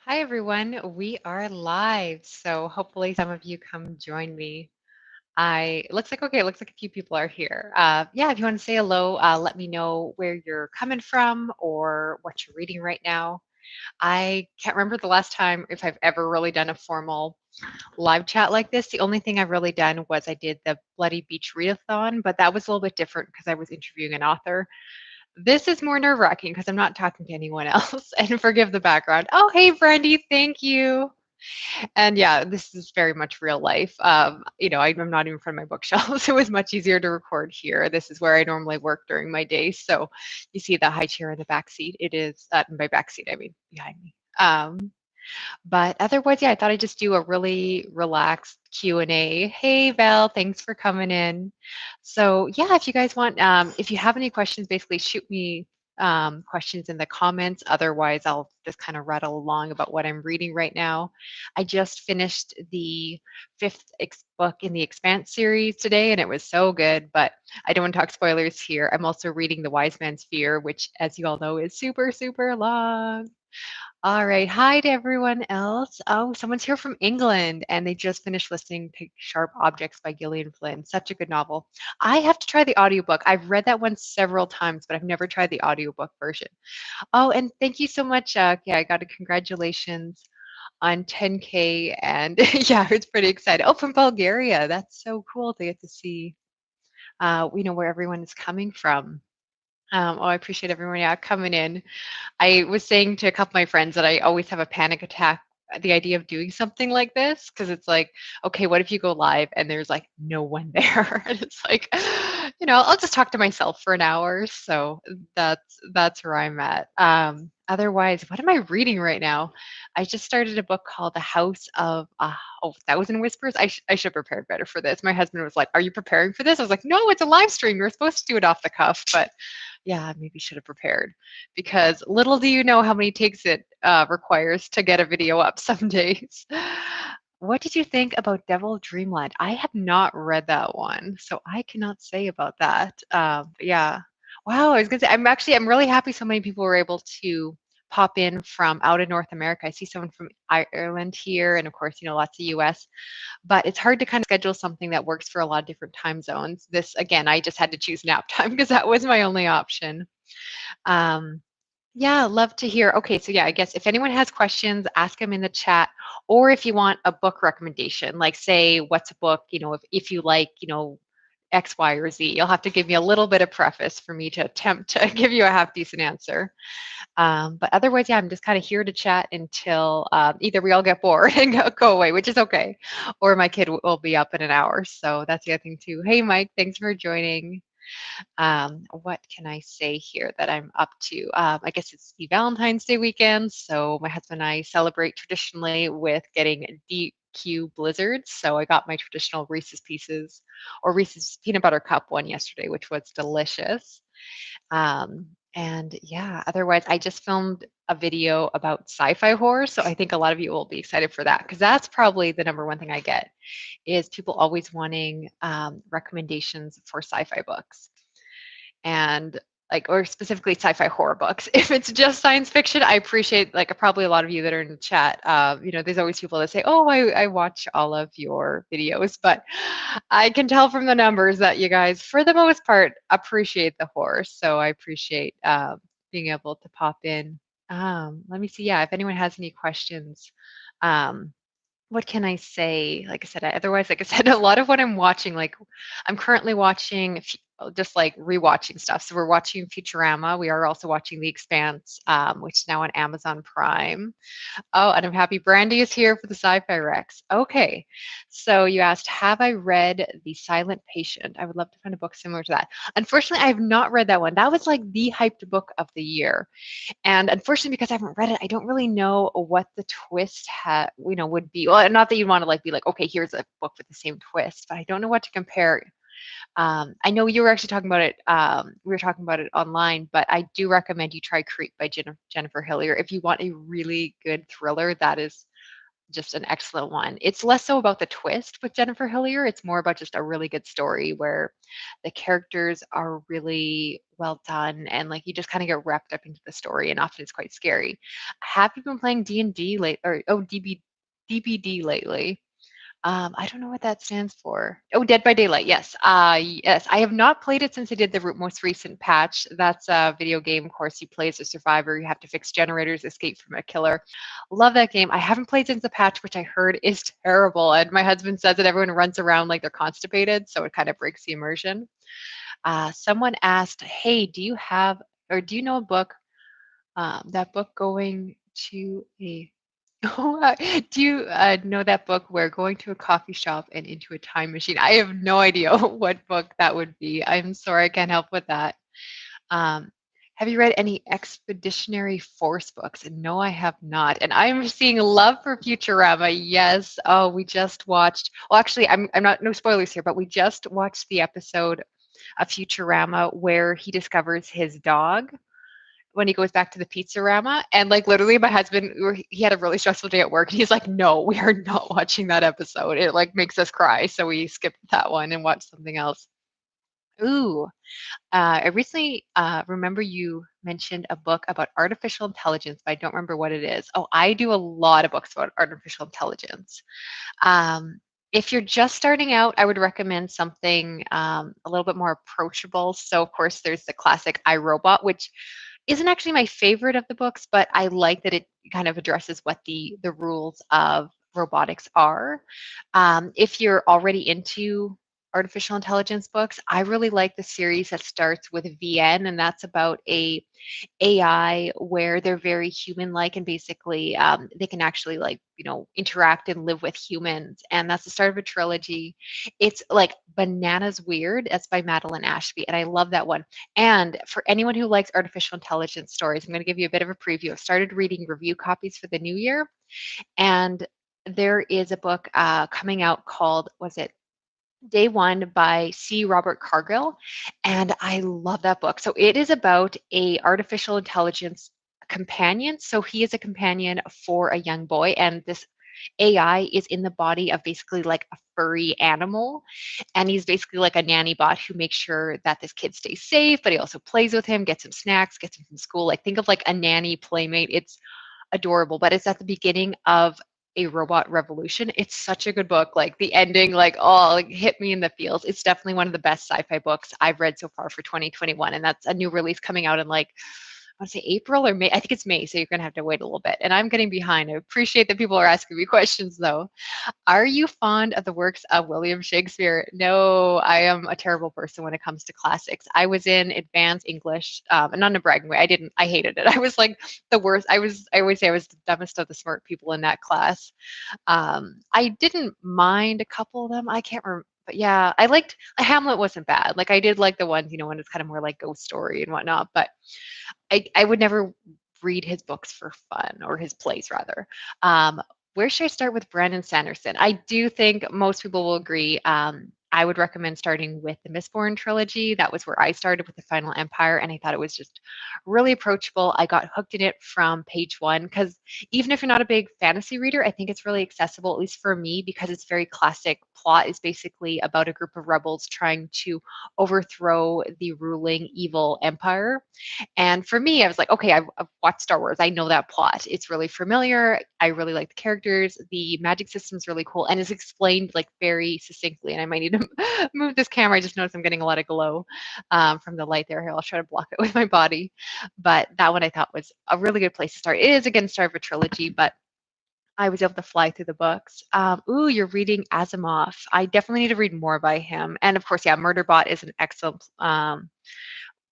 Hi everyone, we are live. So hopefully some of you come join me. I looks like okay, looks like a few people are here. Yeah, if you want to say hello, let me know where you're coming from or what you're reading right now. I can't remember the last time if I've ever really done a formal live chat like this. The only thing I've really done was I did the Bloody Beach Readathon, but that was a little bit different because I was interviewing an author. This is more nerve-wracking because I'm not talking to anyone else. And forgive the background. Oh, hey, Brandy, thank you. And yeah, this is very much real life. I'm not even in front of my bookshelf, so it was much easier to record here. This is where I normally work during my day. So you see the high chair in the back seat. It is, by back seat, I mean behind me. But otherwise, yeah, I thought I'd just do a really relaxed Q&A. Hey, Val, thanks for coming in. So yeah, if you guys want, if you have any questions, basically shoot me questions in the comments. Otherwise, I'll just kind of rattle along about what I'm reading right now. I just finished the fifth book in the Expanse series today, and it was so good, but I don't want to talk spoilers here. I'm also reading The Wise Man's Fear, which, as you all know, is super, super long. All right. Hi to everyone else. Oh, someone's here from England and they just finished listening to Sharp Objects by Gillian Flynn. Such a good novel. I have to try the audiobook. I've read that one several times, but I've never tried the audiobook version. Oh, and thank you so much. Yeah, I got a congratulations on 10K and yeah, it's pretty exciting. Oh, from Bulgaria. That's so cool to get to see, where everyone is coming from. I appreciate everyone, yeah, coming in. I was saying to a couple of my friends that I always have a panic attack at the idea of doing something like this because it's like, okay, what if you go live and there's like no one there? And it's like, I'll just talk to myself for an hour. So that's where I'm at. Otherwise, what am I reading right now? I just started a book called The House of Thousand Whispers. I should have prepared better for this. My husband was like, "Are you preparing for this?" I was like, "No, it's a live stream. You're supposed to do it off the cuff." But yeah, maybe should have prepared because little do you know how many takes it requires to get a video up some days. What did you think about Devil Dreamland? I have not read that one, so I cannot say about that. But yeah, wow, I was gonna say I'm really happy so many people were able to pop in from out of North America. I see someone from Ireland here, and of course, lots of US, but it's hard to kind of schedule something that works for a lot of different time zones. This, again, I just had to choose nap time because that was my only option. Um, yeah, love to hear. Okay, so yeah, I guess if anyone has questions, ask them in the chat, or if you want a book recommendation, like say, what's a book, if you like, X, Y, or Z, you'll have to give me a little bit of preface for me to attempt to give you a half decent answer. But otherwise, yeah, I'm just kind of here to chat until either we all get bored and go away, which is okay, or my kid will be up in an hour. So that's the other thing too. Hey, Mike, thanks for joining. What can I say here that I'm up to? I guess it's the Valentine's Day weekend, so my husband and I celebrate traditionally with getting DQ blizzards. So I got my traditional Reese's Pieces or Reese's peanut butter cup one yesterday, which was delicious. And yeah, otherwise, I just filmed a video about sci-fi horror, so I think a lot of you will be excited for that because that's probably the number one thing I get is people always wanting recommendations for sci-fi books and like or specifically sci-fi horror books. If it's just science fiction, I appreciate like probably a lot of you that are in the chat. There's always people that say, "Oh, I watch all of your videos," but I can tell from the numbers that you guys, for the most part, appreciate the horror. So I appreciate being able to pop in. Let me see. Yeah, if anyone has any questions. Um, what can I say? Like I said, otherwise, like I said, a lot of what I'm watching, like I'm currently watching just like rewatching stuff. So we're watching Futurama. We are also watching The Expanse, which is now on Amazon Prime. Oh, and I'm happy Brandy is here for the Sci-Fi Rex. Okay, so you asked, have I read The Silent Patient? I would love to find a book similar to that. Unfortunately, I have not read that one. That was like the hyped book of the year. And unfortunately, because I haven't read it, I don't really know what the twist would be. Well, not that you'd want to like be like, okay, here's a book with the same twist, but I don't know what to compare. I know you were actually talking about it. We were talking about it online, but I do recommend you try Creep by Jennifer Hillier if you want a really good thriller. That is just an excellent one. It's less so about the twist with Jennifer Hillier. It's more about just a really good story where the characters are really well done and like you just kind of get wrapped up into the story and often it's quite scary. Have you been playing D&D late or DBD lately? I don't know what that stands for. Oh, Dead by Daylight. Yes. Yes. I have not played it since I did the most recent patch. That's a video game. Of course, you play as a survivor. You have to fix generators, escape from a killer. Love that game. I haven't played since the patch, which I heard is terrible. And my husband says that everyone runs around like they're constipated, so it kind of breaks the immersion. Someone asked, "Hey, do you have or do you know a book? That book going to a Oh, do you know that book where going to a coffee shop and into a time machine? I have no idea what book that would be. I'm sorry, I can't help with that. Um, have you read any Expeditionary Force books? No, I have not. And I'm seeing love for Futurama. Yes. Oh, we just watched. Well, actually, I'm not no spoilers here, but we just watched the episode of Futurama where he discovers his dog when he goes back to the Pizzarama. And like literally my husband, he had a really stressful day at work and he's like, no, we are not watching that episode. It like makes us cry. So we skipped that one and watched something else. Ooh, I recently remember you mentioned a book about artificial intelligence, but I don't remember what it is. Oh, I do a lot of books about artificial intelligence. Um, if you're just starting out, I would recommend something a little bit more approachable. So, of course, there's the classic iRobot, which isn't actually my favorite of the books, but I like that it kind of addresses what the rules of robotics are. If you're already into artificial intelligence books, I really like the series that starts with VN, and that's about a AI where they're very human-like and basically they can actually like interact and live with humans. And that's the start of a trilogy. It's like bananas weird. That's by Madeline Ashby, and I love that one. And for anyone who likes artificial intelligence stories, I'm going to give you a bit of a preview. I've started reading review copies for the new year, and there is a book coming out called, was it Day One by C. Robert Cargill, and I love that book. So it is about a artificial intelligence companion. So he is a companion for a young boy, and this AI is in the body of basically like a furry animal, and he's basically like a nanny bot who makes sure that this kid stays safe, but he also plays with him, gets him snacks, gets him from school. Like think of like a nanny playmate. It's adorable, but it's at the beginning of a robot revolution. It's such a good book. Like the ending, like, oh, like hit me in the feels. It's definitely one of the best sci-fi books I've read so far for 2021. And that's a new release coming out in like, I want to say April or May. I think it's May. So you're going to have to wait a little bit. And I'm getting behind. I appreciate that people are asking me questions though. Are you fond of the works of William Shakespeare? No, I am a terrible person when it comes to classics. I was in advanced English, and not in a bragging way. I hated it. I was like the worst. I always say I was the dumbest of the smart people in that class. I didn't mind a couple of them. I can't remember. But yeah, I liked Hamlet wasn't bad. Like I did like the ones, when it's kind of more like ghost story and whatnot. But I would never read his books for fun or his plays rather. Where should I start with Brandon Sanderson? I do think most people will agree. I would recommend starting with the Mistborn trilogy. That was where I started with the Final Empire, and I thought it was just really approachable. I got hooked in it from page one because even if you're not a big fantasy reader, I think it's really accessible, at least for me, because it's very classic. Plot is basically about a group of rebels trying to overthrow the ruling evil empire. And for me, I was like, okay, I've watched Star Wars. I know that plot. It's really familiar. I really like the characters. The magic system's really cool and is explained like very succinctly. And I might need to move this camera. I just noticed I'm getting a lot of glow from the light there. Here, I'll try to block it with my body. But that one I thought was a really good place to start. It is again start of a trilogy, but I was able to fly through the books. Ooh, you're reading Asimov. I definitely need to read more by him. And of course, yeah, Murderbot is an excellent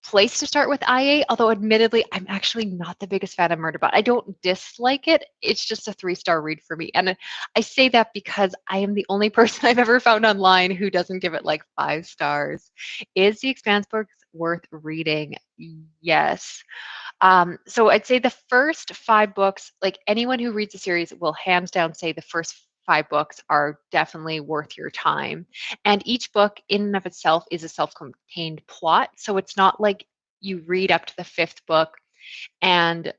place to start with IA, although admittedly, I'm actually not the biggest fan of Murderbot. I don't dislike it. It's just a 3-star read for me. And I say that because I am the only person I've ever found online who doesn't give it like 5 stars. Is the Expanse book worth reading? Yes. So I'd say the first 5 books, like anyone who reads the series will hands down say the first 5 books are definitely worth your time. And each book in and of itself is a self-contained plot. So it's not like you read up to the 5th book and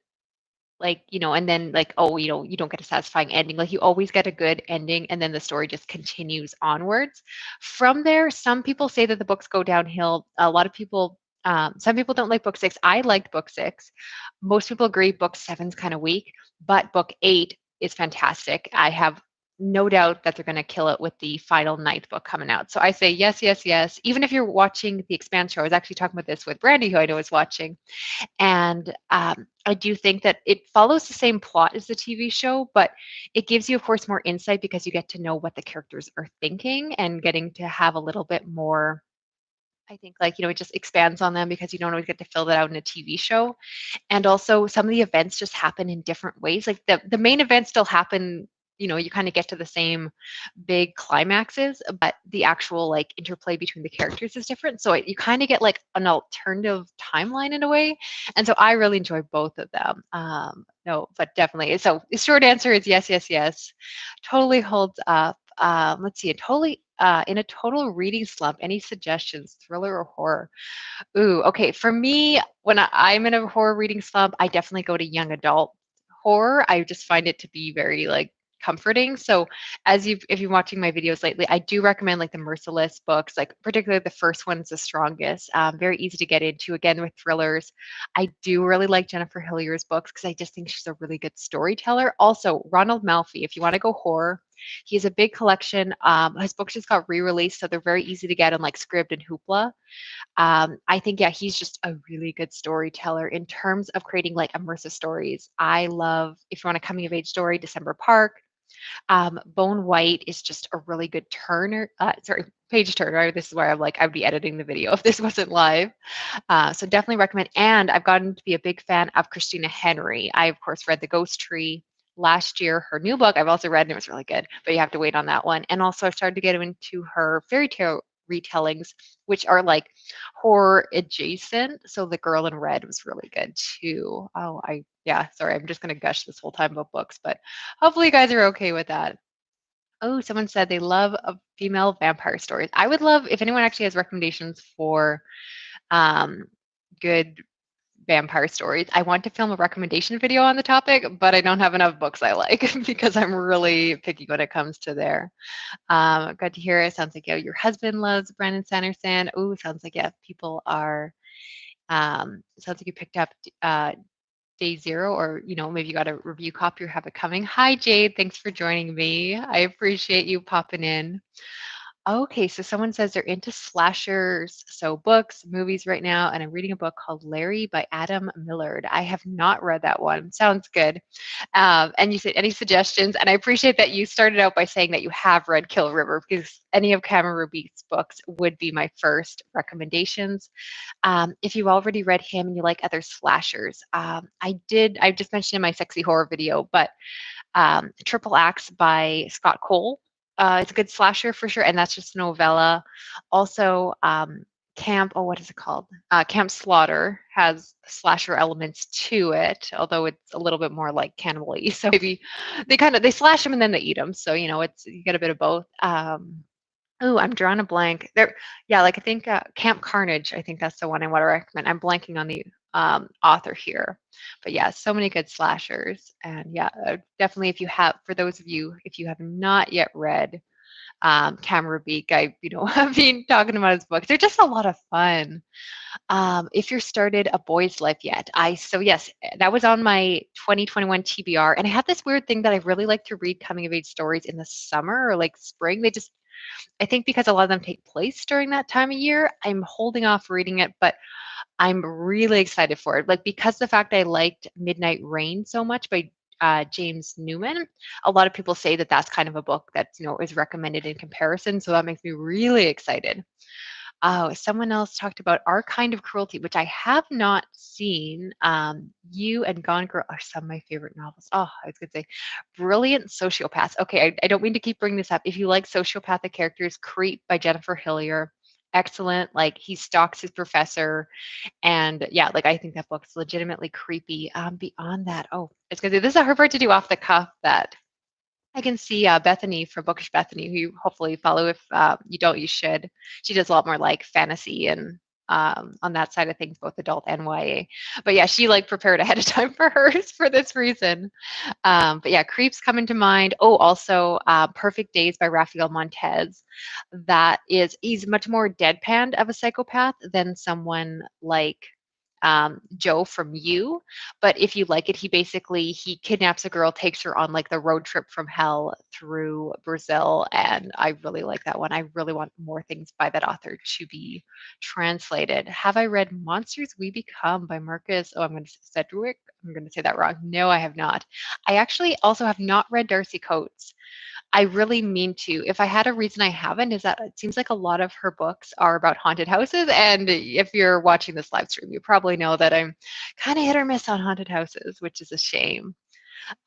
like, and then like, oh, you don't get a satisfying ending. Like you always get a good ending and then the story just continues onwards. From there, some people say that the books go downhill. A lot of people, some people don't like book 6. I liked book 6. Most people agree book 7's kind of weak, but book 8 is fantastic. I have no doubt that they're going to kill it with the final ninth book coming out. So I say yes, yes, yes. Even if you're watching the Expanse show, I was actually talking about this with Brandy, who I know is watching. And I do think that it follows the same plot as the TV show, but it gives you, of course, more insight because you get to know what the characters are thinking and getting to have a little bit more. I think, like, it just expands on them because you don't always get to fill that out in a TV show. And also, some of the events just happen in different ways. Like the main events still happen. You kind of get to the same big climaxes, but the actual like interplay between the characters is different. So you kind of get like an alternative timeline in a way. And so I really enjoy both of them. No, but definitely. So the short answer is yes, yes, yes. Totally holds up. Let's see. In a total reading slump, any suggestions, thriller or horror? Ooh, okay. For me, when I'm in a horror reading slump, I definitely go to young adult horror. I just find it to be very like comforting. So if you're watching my videos lately, I do recommend like the Merciless books, like particularly the first one's the strongest. Very easy to get into. Again, with thrillers, I do really like Jennifer Hillier's books because I just think she's a really good storyteller. Also, Ronald Malfi, if you want to go horror, he has a big collection. His books just got re-released, so they're very easy to get on like Scribd and Hoopla. I think, yeah, he's just a really good storyteller in terms of creating like immersive stories. I love, if you want a coming of age story, December Park. Bone White is just a really good turner. Page turner. This is where I'm like, I'd be editing the video if this wasn't live. So definitely recommend. And I've gotten to be a big fan of Christina Henry. I, of course, read The Ghost Tree last year. Her new book I've also read and it was really good, but you have to wait on that one. And also I've started to get into her fairy tale retellings, which are like horror adjacent. So The Girl in Red was really good too. Yeah, sorry, I'm just going to gush this whole time about books, but hopefully you guys are okay with that. Oh, someone said they love female vampire stories. I would love if anyone actually has recommendations for um, good vampire stories. I want to film a recommendation video on the topic, but I don't have enough books I like because I'm really picky when it comes to there. Good to hear it. Sounds like, yeah, your husband loves Brandon Sanderson. Oh, sounds like, yeah, people are, sounds like you picked up day zero, or, maybe you got a review copy or have it coming. Hi, Jade. Thanks for joining me. I appreciate you popping in. Okay, so someone says they're into slashers, so books, movies right now, and I'm reading a book called Larry by Adam Millard. I have not read that one. Sounds good. And you said any suggestions? And I appreciate that you started out by saying that you have read Kill River because any of Cameron Ruby's books would be my first recommendations. If you've already read him and you like other slashers, I just mentioned in my sexy horror video, but Triple Axe by Scott Cole. It's a good slasher for sure, and that's just a novella. Also, what is it called? Camp Slaughter has slasher elements to it, although it's a little bit more like cannibal-y. So maybe they slash them and then they eat them. So you get a bit of both. Oh, I'm drawing a blank. There, yeah, like I think Camp Carnage. I think that's the one I want to recommend. I'm blanking on the author here, but yeah, so many good slashers. And yeah, definitely for those of you, if you have not yet read Cameron Beak, I've been talking about his books. They're just a lot of fun. If you're started A Boy's Life yet, so yes, that was on my 2021 TBR, and I had this weird thing that I really like to read coming of age stories in the summer or like spring. I think because a lot of them take place during that time of year, I'm holding off reading it, but I'm really excited for it. Like, because the fact I liked Midnight Rain so much by James Newman, a lot of people say that that's kind of a book that, is recommended in comparison. So that makes me really excited. Oh, someone else talked about Our Kind of Cruelty, which I have not seen. You and Gone Girl are some of my favorite novels. Oh, I was going to say Brilliant Sociopaths. Okay, I don't mean to keep bringing this up. If you like sociopathic characters, Creep by Jennifer Hillier, excellent. Like, he stalks his professor. And yeah, like, I think that book's legitimately creepy. Beyond that, it's going to this is a hard part to do off the cuff that I can see Bethany from Bookish Bethany, who you hopefully follow. If you don't, you should. She does a lot more like fantasy and on that side of things, both adult and YA. But yeah, she like prepared ahead of time for hers for this reason. But yeah, Creeps come into mind. Oh, also Perfect Days by Rafael Montez. He's much more deadpanned of a psychopath than someone like Joe from You. But if you like it, he kidnaps a girl, takes her on like the road trip from hell through Brazil, and I really like that one. I really want more things by that author to be translated. Have I read Monsters We Become by Marcus? Oh, I'm going to say Sedgwick. I'm going to say that wrong. No, I have not. I actually also have not read Darcy Coates. I really mean to. If I had a reason I haven't, is that it seems like a lot of her books are about haunted houses. And if you're watching this live stream, you probably know that I'm kind of hit or miss on haunted houses, which is a shame.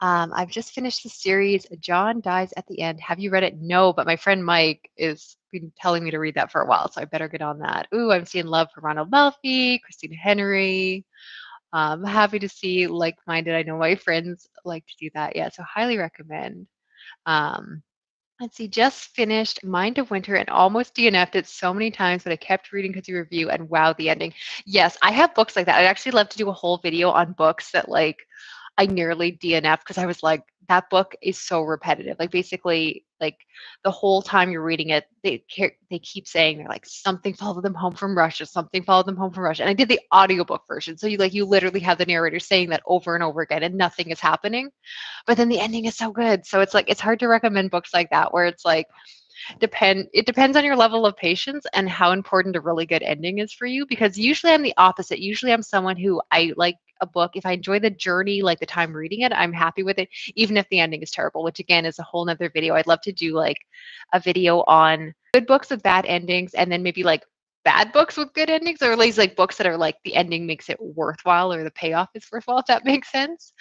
I've just finished the series, John Dies at the End. Have you read it? No, but my friend Mike is been telling me to read that for a while, so I better get on that. Ooh, I'm seeing love for Ronald Melfi, Christina Henry. Happy to see like-minded. I know my friends like to do that. Yeah, so highly recommend. Um, let's see, just finished Mind of Winter and almost DNF'd it so many times, but I kept reading because you review and wow, the ending. Yes, I have books like that. I'd actually love to do a whole video on books that like I nearly DNF because I was like, that book is so repetitive. Like basically, like the whole time you're reading it, they keep saying they're like something followed them home from Russia, something followed them home from Russia. And I did the audiobook version, so you literally have the narrator saying that over and over again, and nothing is happening. But then the ending is so good, so it's like it's hard to recommend books like that where it's like it depends on your level of patience and how important a really good ending is for you, because usually I'm the opposite. Usually I'm someone who I like a book, if I enjoy the journey, like the time reading it, I'm happy with it, even if the ending is terrible, which again is a whole nother video. I'd love to do like a video on good books with bad endings, and then maybe like bad books with good endings, or at least like books that are like the ending makes it worthwhile or the payoff is worthwhile, if that makes sense.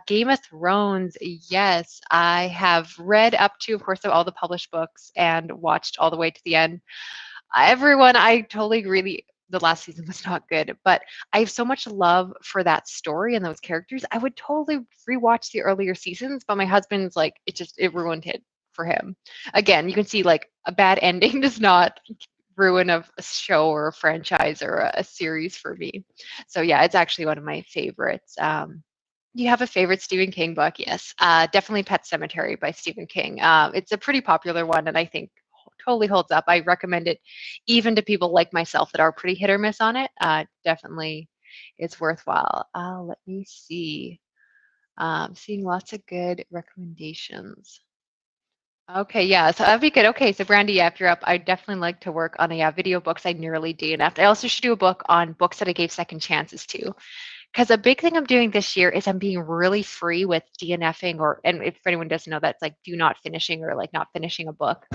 Game of Thrones, yes, I have read up to, of course, all the published books and watched all the way to the end. Everyone, I totally agree. The last season was not good, but I have so much love for that story and those characters. I would totally rewatch the earlier seasons, but my husband's like, it ruined it for him. Again, you can see like a bad ending does not ruin a show or a franchise or a series for me. So yeah, it's actually one of my favorites. Do you have a favorite Stephen King book? Yes, definitely Pet Sematary by Stephen King. It's a pretty popular one, and I think totally holds up. I recommend it even to people like myself that are pretty hit or miss on it. Definitely, it's worthwhile. Let me see. Seeing lots of good recommendations. Okay, yeah, so that'd be good. Okay, so Brandy, yeah, if you're up, I'd definitely like to work on a video books I nearly DNF'd. I also should do a book on books that I gave second chances to. Because a big thing I'm doing this year is I'm being really free with DNFing, and if anyone doesn't know, that's like do not finishing or like not finishing a book.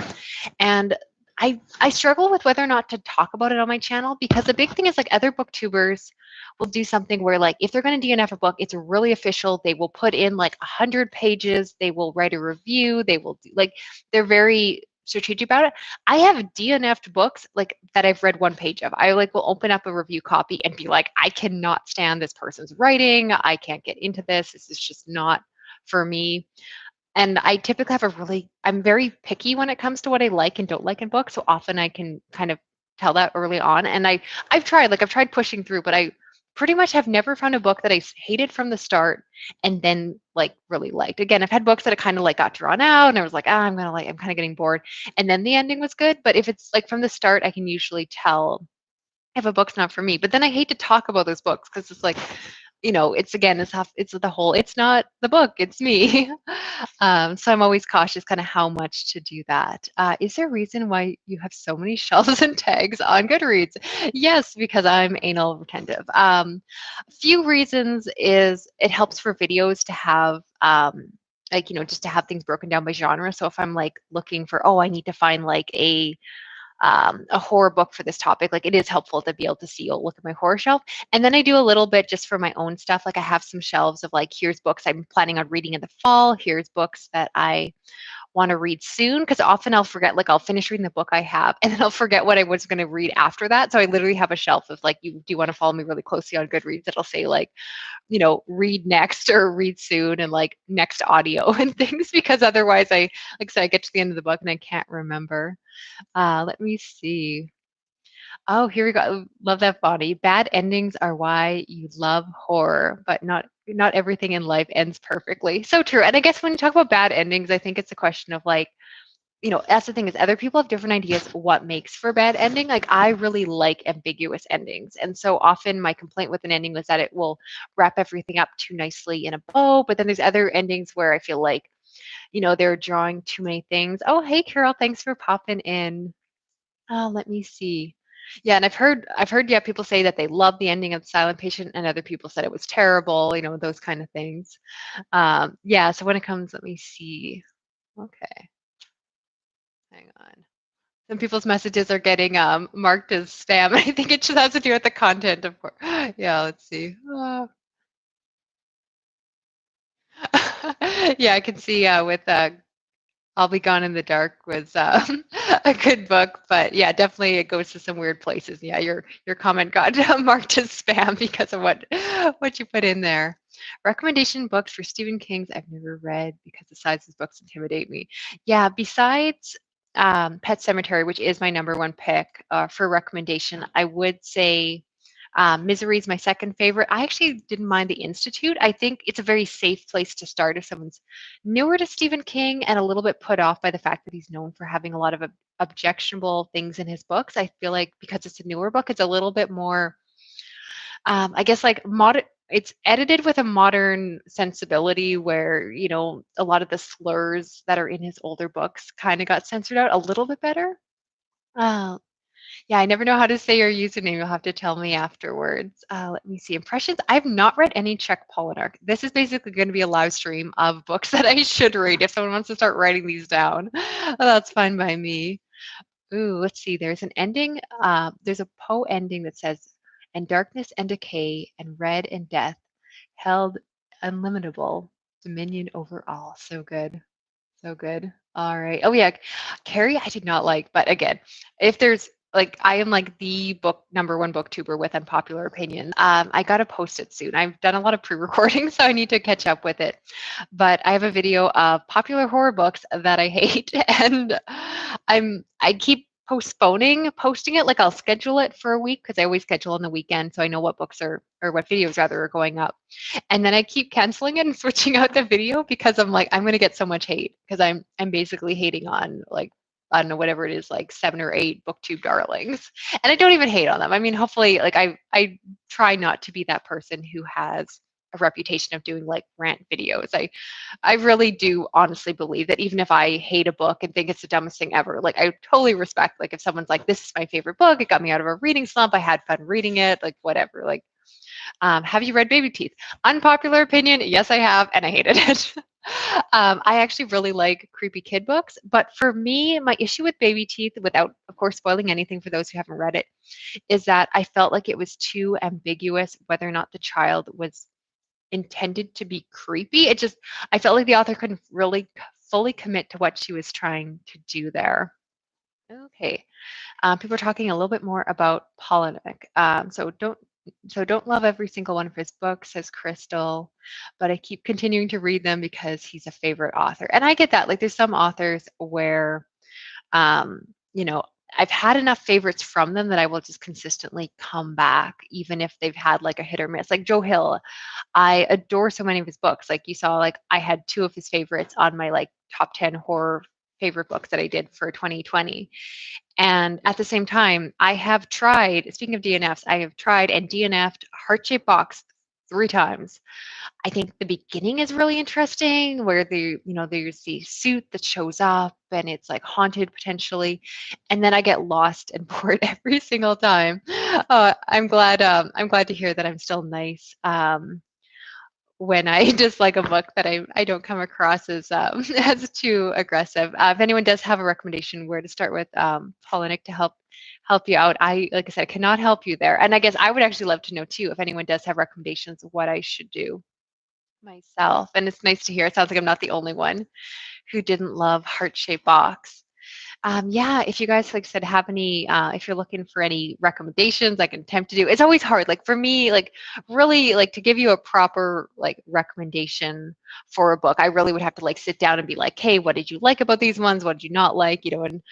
And I struggle with whether or not to talk about it on my channel, because the big thing is like other booktubers will do something where like if they're going to DNF a book, it's really official. They will put in like 100 pages. They will write a review. They will do like they're very strategic about it. I have DNF'd books like that I've read one page of. I like will open up a review copy and be like, I cannot stand this person's writing. I can't get into this. This is just not for me. And I typically I'm very picky when it comes to what I like and don't like in books. So often I can kind of tell that early on. And I've tried pushing through, but I pretty much have never found a book that I hated from the start and then like really liked. Again, I've had books that I kind of like got drawn out and I was like, I'm kind of getting bored. And then the ending was good. But if it's like from the start, I can usually tell if a book's not for me. But then I hate to talk about those books because it's like, it's again, it's the whole, it's not the book, it's me. So I'm always cautious kind of how much to do that. Is there a reason why you have so many shelves and tags on Goodreads? Yes, because I'm anal retentive. A few reasons is it helps for videos to have like, just to have things broken down by genre. So if I'm like looking for, oh, I need to find like a horror book for this topic, like it is helpful to be able to see, look at my horror shelf. And then I do a little bit just for my own stuff. Like I have some shelves of like, here's books I'm planning on reading in the fall. Here's books that I want to read soon, because often I'll forget, like I'll finish reading the book I have and then I'll forget what I was going to read after that. So I literally have a shelf of like, you do want to follow me really closely on Goodreads, that'll say like, read next or read soon and like next audio and things, because otherwise I get to the end of the book and I can't remember. Let me see. Oh, here we go. Love that, Bonnie. Bad endings are why you love horror, but not everything in life ends perfectly. So true. And I guess when you talk about bad endings, I think it's a question of like, that's the thing is other people have different ideas what makes for bad ending. Like I really like ambiguous endings. And so often my complaint with an ending was that it will wrap everything up too nicely in a bow. But then there's other endings where I feel like, they're drawing too many things. Oh, hey Carol, thanks for popping in. Let me see. Yeah, and I've heard, yeah, people say that they love the ending of The Silent Patient, and other people said it was terrible, those kind of things. Yeah, so when it comes, let me see. Okay, hang on. Some people's messages are getting marked as spam. I think it just has to do with the content, of course. Yeah, let's see. Yeah, I can see with I'll Be Gone in the Dark was a good book, but yeah, definitely it goes to some weird places. Yeah, your comment got marked as spam because of what you put in there. Recommendation books for Stephen King's I've never read because the size of his books intimidate me. Yeah, besides Pet Cemetery, which is my number one pick for recommendation, I would say Misery is my second favorite. I actually didn't mind The Institute. I think it's a very safe place to start if someone's newer to Stephen King and a little bit put off by the fact that he's known for having a lot of objectionable things in his books. I feel like because it's a newer book, it's a little bit more, I guess, like modern. It's edited with a modern sensibility where, a lot of the slurs that are in his older books kind of got censored out a little bit better. Uh, yeah, I never know how to say your username. You'll have to tell me afterwards. Let me see. Impressions. I've not read any Czech Polinar. This is basically going to be a live stream of books that I should read if someone wants to start writing these down. That's fine by me. Ooh, let's see. There's an ending. There's a Poe ending that says, "And darkness and decay and red and death held unlimitable dominion over all." So good. So good. All right. Oh yeah, Carrie, I did not like, but again, if there's like I am like the book number one booktuber with unpopular opinion. I gotta post it soon. I've done a lot of pre-recording, so I need to catch up with it. But I have a video of popular horror books that I hate, and I keep postponing posting it. Like I'll schedule it for a week because I always schedule on the weekend, so I know what books are or what videos rather are going up. And then I keep canceling it and switching out the video because I'm like, I'm gonna get so much hate because I'm basically hating on like I don't know whatever it is like 7 or 8 booktube darlings, and I don't even hate on them. I mean, hopefully, like I try not to be that person who has a reputation of doing like rant videos. I really do honestly believe that even if I hate a book and think it's the dumbest thing ever, like I totally respect like if someone's like, this is my favorite book, it got me out of a reading slump, I had fun reading it, like whatever, like have you read Baby Teeth? Unpopular opinion, yes, I have, and I hated it. I actually really like creepy kid books, but for me, my issue with Baby Teeth, without, of course, spoiling anything for those who haven't read it, is that I felt like it was too ambiguous whether or not the child was intended to be creepy. I felt like the author couldn't really fully commit to what she was trying to do there. Okay. People are talking a little bit more about Polinick. So don't love every single one of his books, says Crystal, but I keep continuing to read them because he's a favorite author. And I get that. Like there's some authors where um, you know, I've had enough favorites from them that I will just consistently come back, even if they've had like a hit or miss. Like Joe Hill, I adore so many of his books. Like you saw, like I had 2 of his favorites on my like top 10 horror favorite books that I did for 2020. And at the same time, I have tried, speaking of DNFs, I have tried and DNF'd Heart-Shaped Box 3 times. I think the beginning is really interesting where there's the suit that shows up and it's like haunted potentially. And then I get lost and bored every single time. I'm glad to hear that I'm still nice. When I dislike a book that I don't come across as as too aggressive. If anyone does have a recommendation where to start with, Polinick to help you out, like I said, cannot help you there. And I guess I would actually love to know too if anyone does have recommendations of what I should do myself. And it's nice to hear. It sounds like I'm not the only one who didn't love Heart Shaped Box. Yeah, if you guys, like I said, have any, if you're looking for any recommendations, I can attempt to do. It's always hard. Like for me, like really, like to give you a proper like recommendation for a book, I really would have to like sit down and be like, hey, what did you like about these ones? What did you not like? You know, and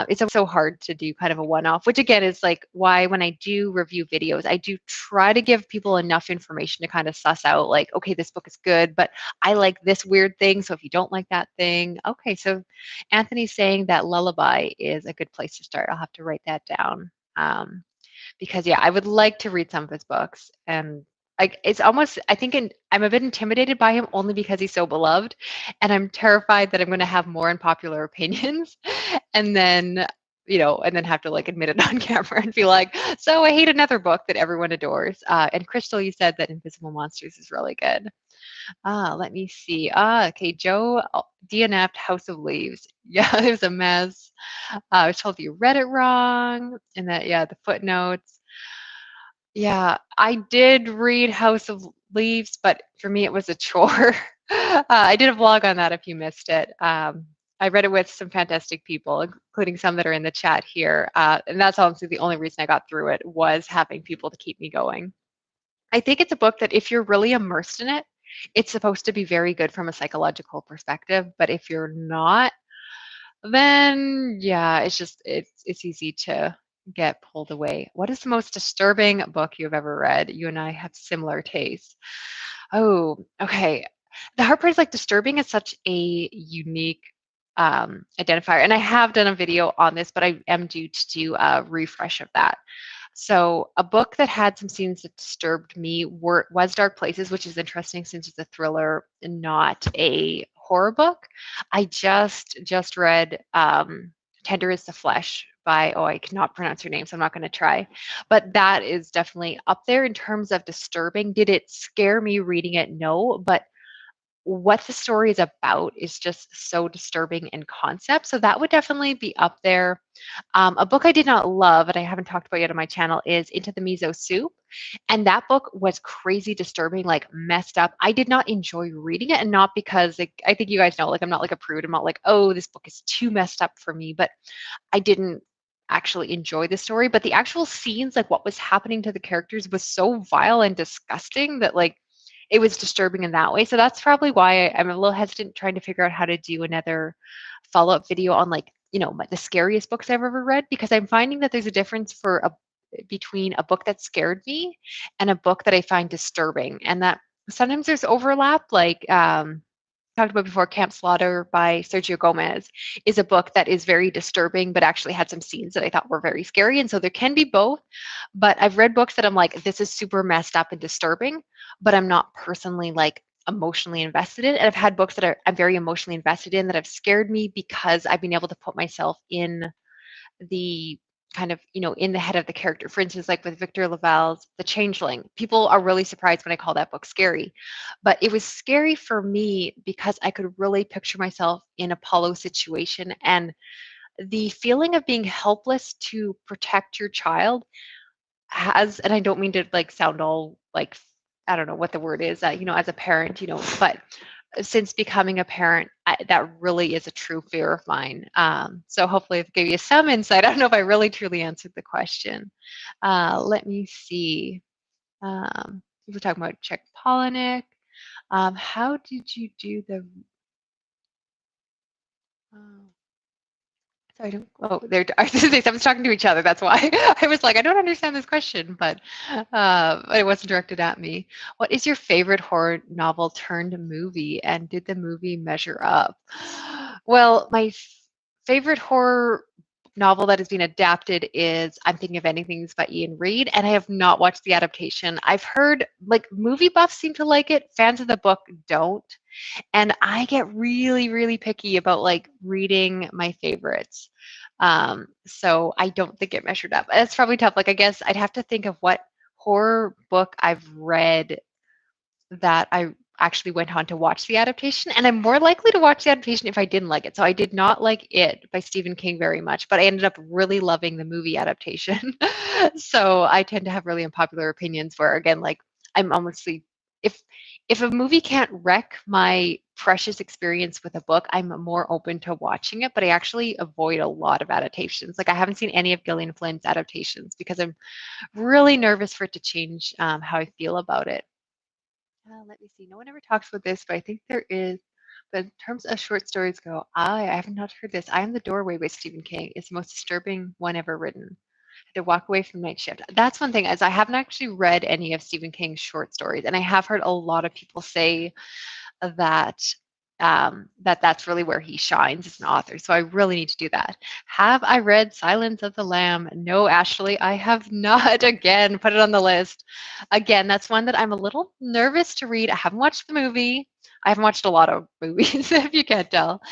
it's so hard to do kind of a one-off. Which again is like why when I do review videos, I do try to give people enough information to kind of suss out like, okay, this book is good, but I like this weird thing. So if you don't like that thing, okay, so Anthony's saying that Lullaby is a good place to start. I'll have to write that down. Because yeah, I would like to read some of his books, and like it's almost I think I'm a bit intimidated by him only because he's so beloved, and I'm terrified that I'm going to have more unpopular opinions, and then and then have to like admit it on camera and be like, so I hate another book that everyone adores. And Crystal, you said that Invisible Monsters is really good. Let me see. Okay, Joe DNF'd House of Leaves. Yeah, it was a mess. I was told you read it wrong, and that yeah, the footnotes. Yeah, I did read House of Leaves, but for me it was a chore. I did a vlog on that if you missed it. I read it with some fantastic people, including some that are in the chat here. And that's honestly the only reason I got through it was having people to keep me going. I think it's a book that if you're really immersed in it, it's supposed to be very good from a psychological perspective. But if you're not, then yeah, it's easy to get pulled away. What is the most disturbing book you've ever read? You and I have similar tastes. Oh, okay. The hard part is like disturbing is such a unique identifier. And I have done a video on this, but I am due to do a refresh of that. So a book that had some scenes that disturbed me was Dark Places, which is interesting since it's a thriller and not a horror book. I just read Tender is the Flesh by, oh, I cannot pronounce her name, so I'm not going to try. But that is definitely up there in terms of disturbing. Did it scare me reading it? No, but what the story is about is just so disturbing in concept. So that would definitely be up there. A book I did not love, and I haven't talked about yet on my channel, is Into the Miso Soup. And that book was crazy disturbing, like messed up. I did not enjoy reading it, and not because like, I think you guys know, like I'm not like a prude. I'm not like, oh, this book is too messed up for me. But I didn't actually enjoy the story. But the actual scenes, like what was happening to the characters, was so vile and disgusting that like it was disturbing in that way. So that's probably why I'm a little hesitant trying to figure out how to do another follow-up video on like, the scariest books I've ever read, because I'm finding that there's a difference between a book that scared me and a book that I find disturbing. And that sometimes there's overlap, like talked about before, Camp Slaughter by Sergio Gomez is a book that is very disturbing, but actually had some scenes that I thought were very scary. And so there can be both. But I've read books that I'm like, this is super messed up and disturbing, but I'm not personally like emotionally invested in. And I've had books that I'm very emotionally invested in that have scared me because I've been able to put myself in the kind of in the head of the character. For instance, like with Victor Laval's The Changeling, people are really surprised when I call that book scary, but it was scary for me because I could really picture myself in Apollo's situation, and the feeling of being helpless to protect your child has, and I don't mean to like sound all like, I don't know what the word is, as a parent, but since becoming a parent, that really is a true fear of mine. So hopefully I've gave you some insight. I don't know if I really truly answered the question. Let me see. People talking about Czech Polonic. How did you do the? Uh, Sorry, they're someone's talking to each other. That's why I was like, I don't understand this question, but it wasn't directed at me. What is your favorite horror novel turned movie, and did the movie measure up? Well, my favorite horror novel that has been adapted is I'm Thinking of Ending Things by Ian Reid, and I have not watched the adaptation. I've heard like movie buffs seem to like it, fans of the book don't. And I get really, really picky about like reading my favorites. So I don't think it measured up. It's probably tough. Like I guess I'd have to think of what horror book I've read that I actually went on to watch the adaptation. And I'm more likely to watch the adaptation if I didn't like it. So I did not like It by Stephen King very much, but I ended up really loving the movie adaptation. So I tend to have really unpopular opinions where again, like I'm honestly if a movie can't wreck my precious experience with a book, I'm more open to watching it, but I actually avoid a lot of adaptations. Like I haven't seen any of Gillian Flynn's adaptations because I'm really nervous for it to change how I feel about it. Let me see. No one ever talks about this, but I think there is. But in terms of short stories go, I have not heard this. I Am the Doorway by Stephen King is the most disturbing one ever written. To walk away from night shift. That's one thing, as I haven't actually read any of Stephen King's short stories, and I have heard a lot of people say that that's really where he shines as an author. So I really need to do that. Have I read Silence of the Lamb? No, Ashley, I have not. Again, put it on the list. Again, that's one that I'm a little nervous to read. I haven't watched the movie. I haven't watched a lot of movies, if you can't tell.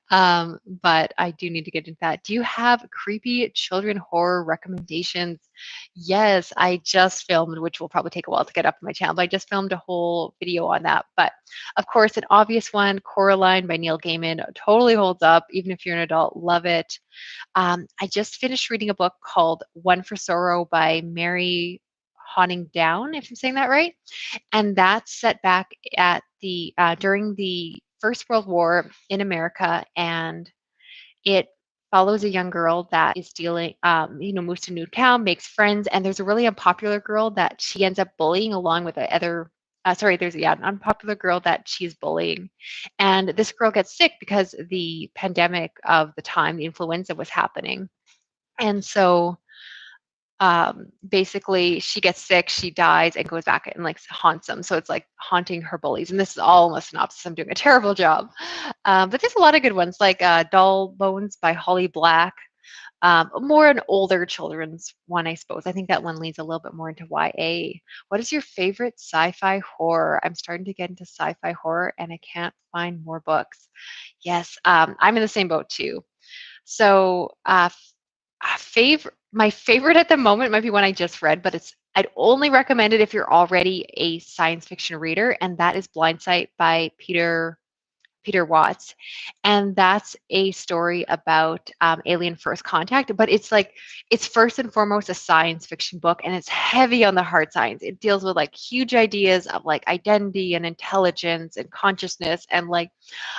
But I do need to get into that. Do you have creepy children horror recommendations? Yes, I just filmed, which will probably take a while to get up on my channel, but I just filmed a whole video on that. But of course, an obvious one, Coraline by Neil Gaiman, totally holds up, even if you're an adult, love it. I just finished reading a book called One for Sorrow by Mary Honning Down, if I'm saying that right. And that's set back at the during the First World War in America, and it follows a young girl that is dealing, moves to a new town, makes friends, and there's a really unpopular girl that she ends up bullying along with the other. There's an unpopular girl that she's bullying, and this girl gets sick because the pandemic of the time, the influenza was happening, and so basically she gets sick, she dies, and goes back and like haunts them. So it's like haunting her bullies. And this is all a synopsis. I'm doing a terrible job. But there's a lot of good ones like Doll Bones by Holly Black. More an older children's one, I suppose. I think that one leans a little bit more into YA. What is your favorite sci-fi horror? I'm starting to get into sci-fi horror and I can't find more books. Yes, I'm in the same boat too. So my favorite at the moment might be one I just read, but I'd only recommend it if you're already a science fiction reader, and that is Blindsight by Peter Watts, and that's a story about alien first contact. But it's first and foremost a science fiction book, and it's heavy on the hard science. It deals with like huge ideas of like identity and intelligence and consciousness, and like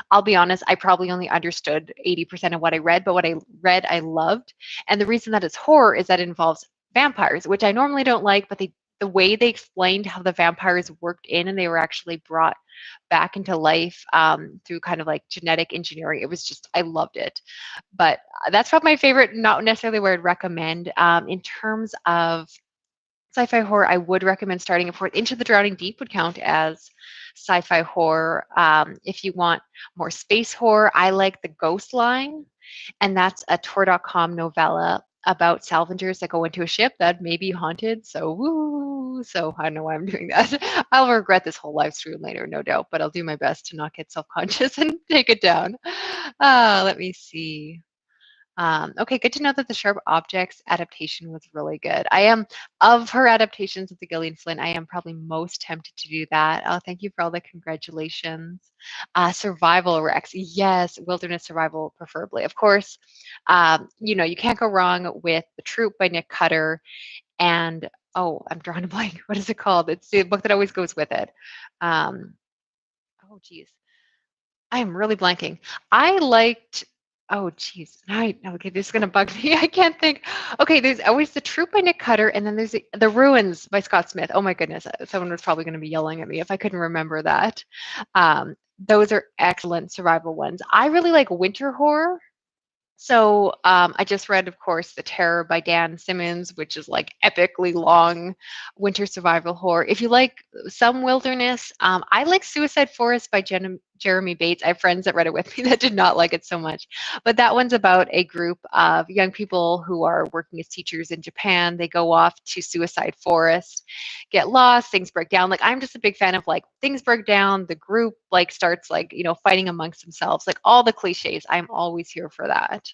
I'll be honest, I probably only understood 80% of what I read, but what I read, I loved. And the reason that it's horror is that it involves vampires, which I normally don't like, but the way they explained how the vampires worked in and they were actually brought back into life through kind of like genetic engineering, it was just, I loved it. But that's probably my favorite, not necessarily where I'd recommend. In terms of sci-fi horror, I would recommend starting it for Into the Drowning Deep would count as sci-fi horror. If you want more space horror, I like The Ghost Line, and that's a Tor.com novella about salvagers that go into a ship that may be haunted. So, woo! So I don't know why I'm doing that. I'll regret this whole live stream later, no doubt, but I'll do my best to not get self-conscious and take it down. Let me see. Okay, good to know that the Sharp Objects adaptation was really good. I am, of her adaptations of the Gillian Flynn, I am probably most tempted to do that. Oh, thank you for all the congratulations. Survival Rex, yes, wilderness survival preferably. Of course, you can't go wrong with The Troop by Nick Cutter and, oh, I'm drawing a blank. What is it called? It's the book that always goes with it. Oh, geez. I am really blanking. I liked, oh geez, okay, this is gonna bug me. I can't think. Okay, there's always The Troop by Nick Cutter, and then there's the Ruins by Scott Smith. Oh my goodness, someone was probably gonna be yelling at me if I couldn't remember that. Those are excellent survival ones. I really like winter horror. So I just read, of course, The Terror by Dan Simmons, which is like epically long winter survival horror. If you like some wilderness, I like Suicide Forest by Jeremy Bates. I have friends that read it with me that did not like it so much. But that one's about a group of young people who are working as teachers in Japan. They go off to Suicide Forest, get lost, things break down. Like I'm just a big fan of like things break down, the group like starts like, fighting amongst themselves, like all the cliches. I'm always here for that.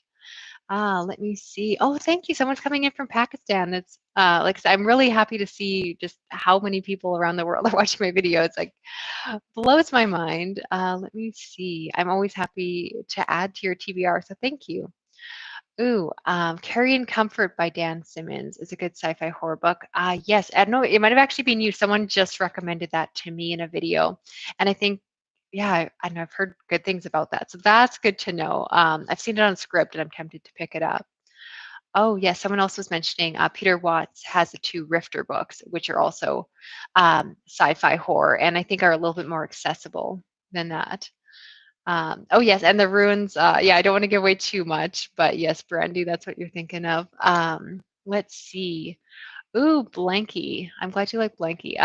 Let me see. Oh, thank you. Someone's coming in from Pakistan. It's like I said, I'm really happy to see just how many people around the world are watching my videos. Like blows my mind. Let me see. I'm always happy to add to your TBR, so thank you. Ooh, Carrie Comfort by Dan Simmons is a good sci-fi horror book. Yes, I don't know, it might have actually been you. Someone just recommended that to me in a video, and I think, yeah, I know I've heard good things about that, so that's good to know. I've seen it on script, and I'm tempted to pick it up. Oh, yes, someone else was mentioning Peter Watts has the two Rifter books, which are also sci-fi horror, and I think are a little bit more accessible than that. Oh yes, and the ruins. Yeah, I don't want to give away too much, but yes, Brandy, that's what you're thinking of. Let's see. Ooh, Blanky. I'm glad you like Blanky.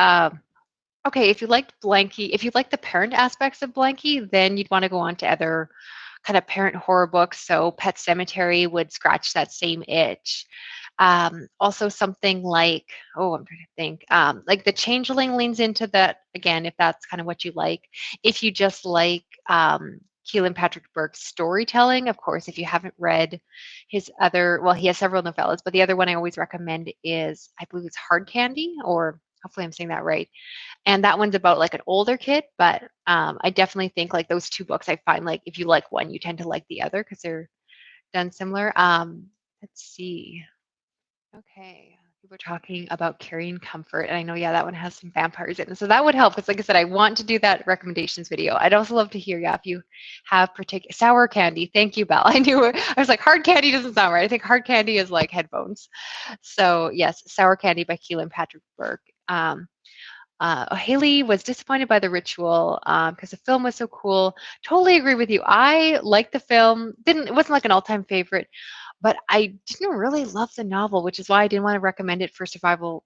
Okay, if you liked Blanky, if you like the parent aspects of Blanky, then you'd want to go on to other kind of parent horror books. So Pet Cemetery would scratch that same itch. Also something like, oh, I'm trying to think, like The Changeling leans into that again, if that's kind of what you like. If you just like Keelan Patrick Burke's storytelling, of course, if you haven't read his other, well, he has several novellas, but the other one I always recommend is, I believe it's Hard Candy, or hopefully I'm saying that right. And that one's about like an older kid, but I definitely think like those two books, I find like if you like one, you tend to like the other because they're done similar. Let's see. Okay. People are talking about Carrying Comfort, and I know, yeah, that one has some vampires in it. So that would help because, like I said, I want to do that recommendations video. I'd also love to hear, yeah, if you have particular sour candy. Thank you, Belle. I knew it. I was like, hard candy doesn't sound right. I think hard candy is like headphones. So yes, Sour Candy by Keelan Patrick Burke. Haley was disappointed by the ritual because the film was so cool. Totally agree with you. I liked the film. Didn't It wasn't like an all-time favorite, but I didn't really love the novel, which is why I didn't want to recommend it for survival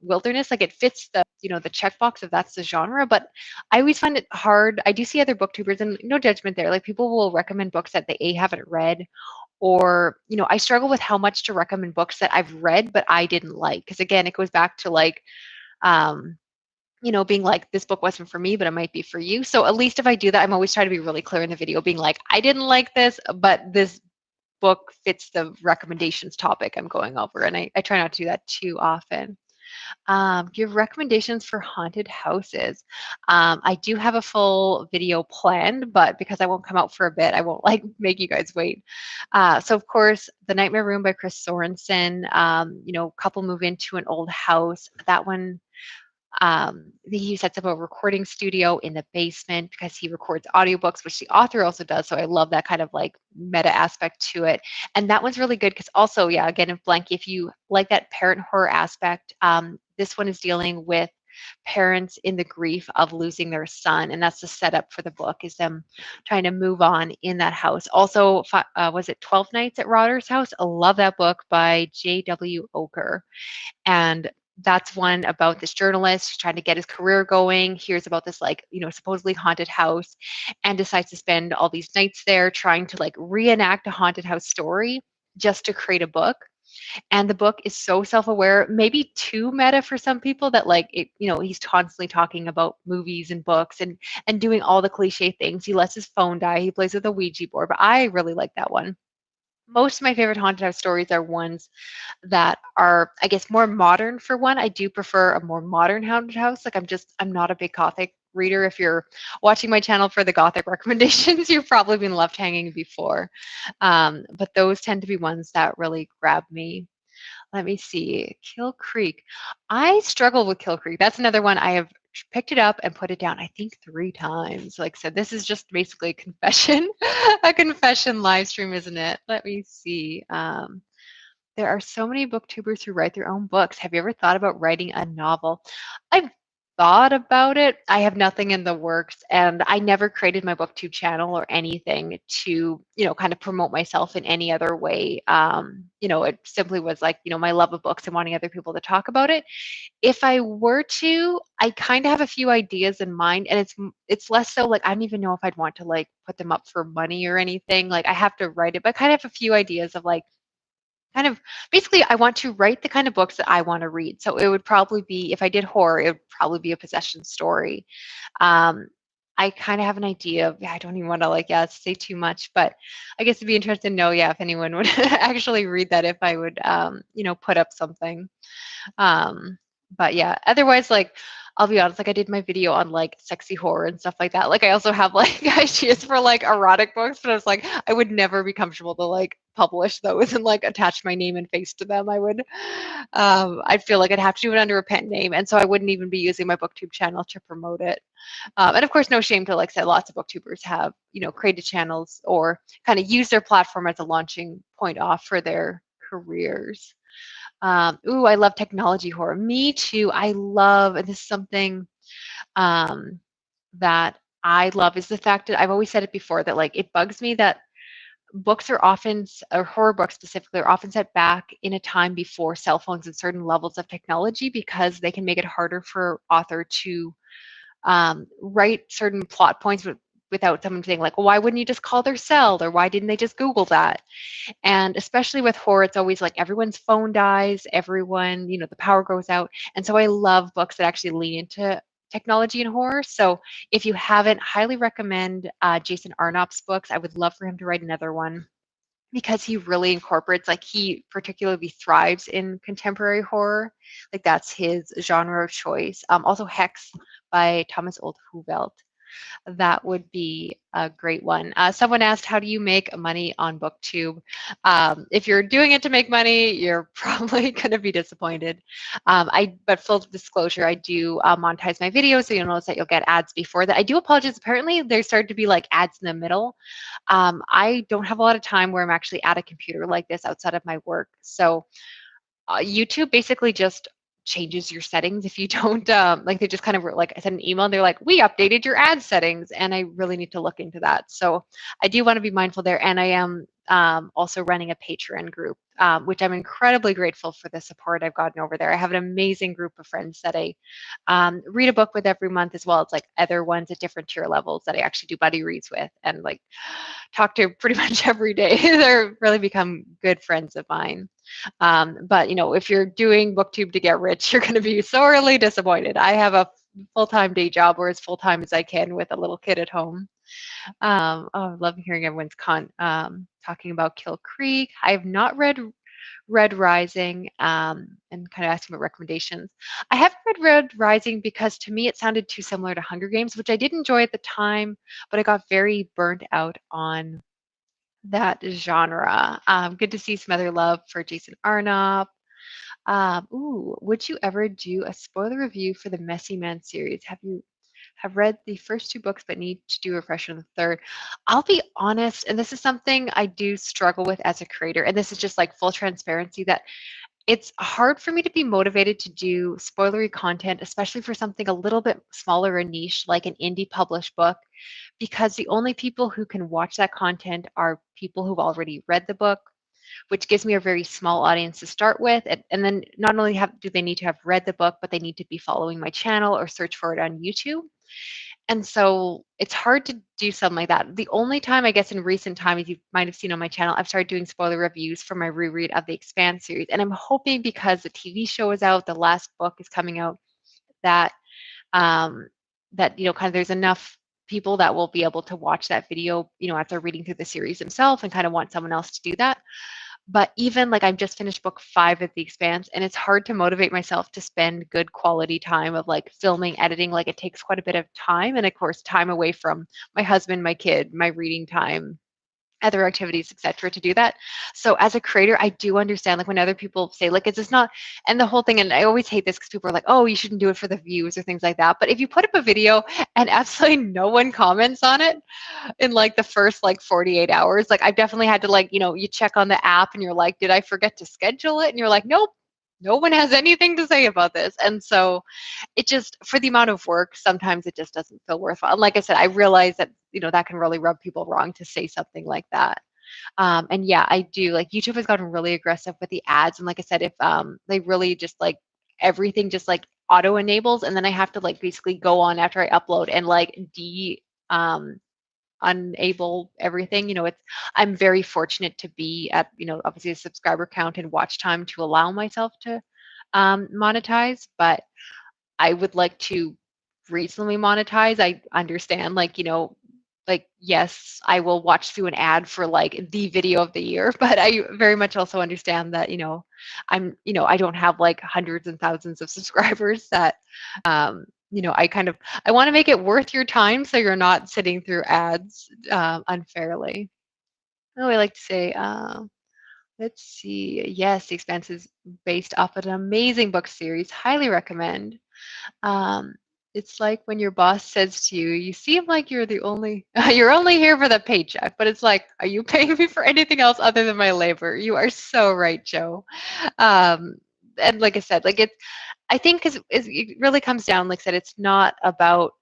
wilderness. Like it fits the the checkbox if that's the genre, but I always find it hard. I do see other booktubers, and no judgment there. Like people will recommend books that they haven't read, or I struggle with how much to recommend books that I've read but I didn't like, because again, it goes back to like. Um, being like, this book wasn't for me, but it might be for you. So at least if I do that, I'm always trying to be really clear in the video, being like, I didn't like this, but this book fits the recommendations topic I'm going over. And I try not to do that too often. Give recommendations for haunted houses. I do have a full video planned, but because I won't come out for a bit, I won't like make you guys wait. So of course, The Nightmare Room by Chris Sorensen. Couple move into an old house. That one, he sets up a recording studio in the basement because he records audiobooks, which the author also does. So I love that kind of like meta aspect to it. And that one's really good because also, yeah, again, if Blanky, if you like that parent horror aspect, this one is dealing with parents in the grief of losing their son, and that's the setup for the book, is them trying to move on in that house. Also, was it 12 Nights at Rotter's House? I love that book by J.W. Oker. And that's one about this journalist who's trying to get his career going, hears about this like supposedly haunted house, and decides to spend all these nights there trying to like reenact a haunted house story just to create a book. And the book is so self-aware, maybe too meta for some people, that like it, he's constantly talking about movies and books and doing all the cliche things. He lets his phone die, he plays with a Ouija board, but I really like that one. Most of my favorite haunted house stories are ones that are, I guess, more modern. For one, I do prefer a more modern haunted house. Like I'm not a big Gothic reader. If you're watching my channel for the Gothic recommendations, you've probably been left hanging before. But those tend to be ones that really grab me. Let me see. Kill Creek. I struggle with Kill Creek. That's another one I have picked it up and put it down, I think 3 times. Like I said, this is just basically a confession, a confession live stream, isn't it? Let me see. There are so many booktubers who write their own books. Have you ever thought about writing a novel? I've thought about it. I have nothing in the works, and I never created my booktube channel or anything to, kind of promote myself in any other way. It simply was like, my love of books and wanting other people to talk about it. If I were to, I kind of have a few ideas in mind, and it's less so like I don't even know if I'd want to like put them up for money or anything. Like I have to write it, but I kind of have a few ideas of like, kind of basically, I want to write the kind of books that I want to read. So it would probably be, if I did horror, it would probably be a possession story. Um, I kind of have an idea of, yeah, I don't even want to like, yeah, say too much, but I guess it'd be interesting to know, yeah, if anyone would actually read that, if I would, put up something. Um, But yeah, otherwise, like, I'll be honest, like I did my video on like sexy horror and stuff like that. Like I also have like ideas for like erotic books, but I was like, I would never be comfortable to like publish those and like attach my name and face to them. I'd feel like I'd have to do it under a pen name, and so I wouldn't even be using my Booktube channel to promote it. And of course, no shame to, like I said, lots of booktubers have, created channels or kind of use their platform as a launching point off for their careers. Ooh, I love technology horror. Me too. I love, and this is something um, that I love is the fact that I've always said it before that like it bugs me that books are often, or horror books specifically, are often set back in a time before cell phones and certain levels of technology because they can make it harder for author to write certain plot points without someone saying like, well, why wouldn't you just call their cell, or why didn't they just Google that? And especially with horror, it's always like everyone's phone dies, everyone, the power goes out. And so I love books that actually lean into technology and horror. So if you haven't, highly recommend Jason Arnopp's books. I would love for him to write another one because he really incorporates, like he particularly thrives in contemporary horror. Like that's his genre of choice. Also Hex by Thomas Old Whovelt. That would be a great one. Someone asked, how do you make money on Booktube? If you're doing it to make money, you're probably going to be disappointed. But full disclosure, I do monetize my videos, so you'll notice that you'll get ads before that. I do apologize. Apparently, there started to be like ads in the middle. I don't have a lot of time where I'm actually at a computer like this outside of my work. So YouTube basically just changes your settings if you don't like they just kind of like I sent an email and they're like, we updated your ad settings, and I really need to look into that. So I do want to be mindful there, and I am also running a Patreon group, which I'm incredibly grateful for the support I've gotten over there. I have an amazing group of friends that I read a book with every month, as well as like other ones at different tier levels that I actually do buddy reads with and like talk to pretty much every day. They're really become good friends of mine. But if you're doing Booktube to get rich, you're going to be sorely disappointed. I have a full-time day job, or as full-time as I can with a little kid at home. Oh, I love hearing everyone's talking about Kill Creek. I have not read Red Rising, and kind of asking about recommendations. I haven't read Red Rising because to me it sounded too similar to Hunger Games, which I did enjoy at the time, but I got very burnt out on that genre. Good to see some other love for Jason Arnopp. Ooh, would you ever do a spoiler review for the Messy Man series? Have read the first two books but need to do a refresher on the third? I'll be honest, and this is something I do struggle with as a creator, and this is just like full transparency, that it's hard for me to be motivated to do spoilery content, especially for something a little bit smaller and niche, like an indie published book, because the only people who can watch that content are people who've already read the book, which gives me a very small audience to start with. And then not only do they need to have read the book, but they need to be following my channel or search for it on YouTube. And so it's hard to do something like that. The only time, I guess, in recent time, as you might have seen on my channel, I've started doing spoiler reviews for my reread of the Expanse series. And I'm hoping, because the TV show is out, the last book is coming out, that um, kind of there's enough people that will be able to watch that video, as they're reading through the series themselves and kind of want someone else to do that. But even like I've just finished book 5 of The Expanse, and it's hard to motivate myself to spend good quality time of like filming, editing. Like it takes quite a bit of time, and of course time away from my husband, my kid, my reading time, other activities, etc., to do that. So as a creator, I do understand like when other people say like, it's just not, and the whole thing, and I always hate this because people are like, oh, you shouldn't do it for the views or things like that. But if you put up a video and absolutely no one comments on it in like the first like 48 hours, like I've definitely had to like, you check on the app and you're like, did I forget to schedule it? And you're like, nope, no one has anything to say about this. And so it just, for the amount of work, sometimes it just doesn't feel worthwhile. And like I said, I realize that that can really rub people wrong to say something like that. And yeah, I do, like, YouTube has gotten really aggressive with the ads, and like I said, if they really just like everything just like auto enables, and then I have to like basically go on after I upload and like um unable everything. I'm very fortunate to be at obviously a subscriber count and watch time to allow myself to monetize, but I would like to reasonably monetize. I understand, like, like, yes, I will watch through an ad for like the video of the year, but I very much also understand that, I don't have like hundreds and thousands of subscribers that, I want to make it worth your time so you're not sitting through ads unfairly. Oh, I like to say, let's see. Yes, The Expanse is based off of an amazing book series. Highly recommend. Um, it's like when your boss says to you, "You seem like you're the only, you're only here for the paycheck." But it's like, are you paying me for anything else other than my labor? You are so right, Joe. Um, and like I said, like I think because it really comes down, like I said, it's not about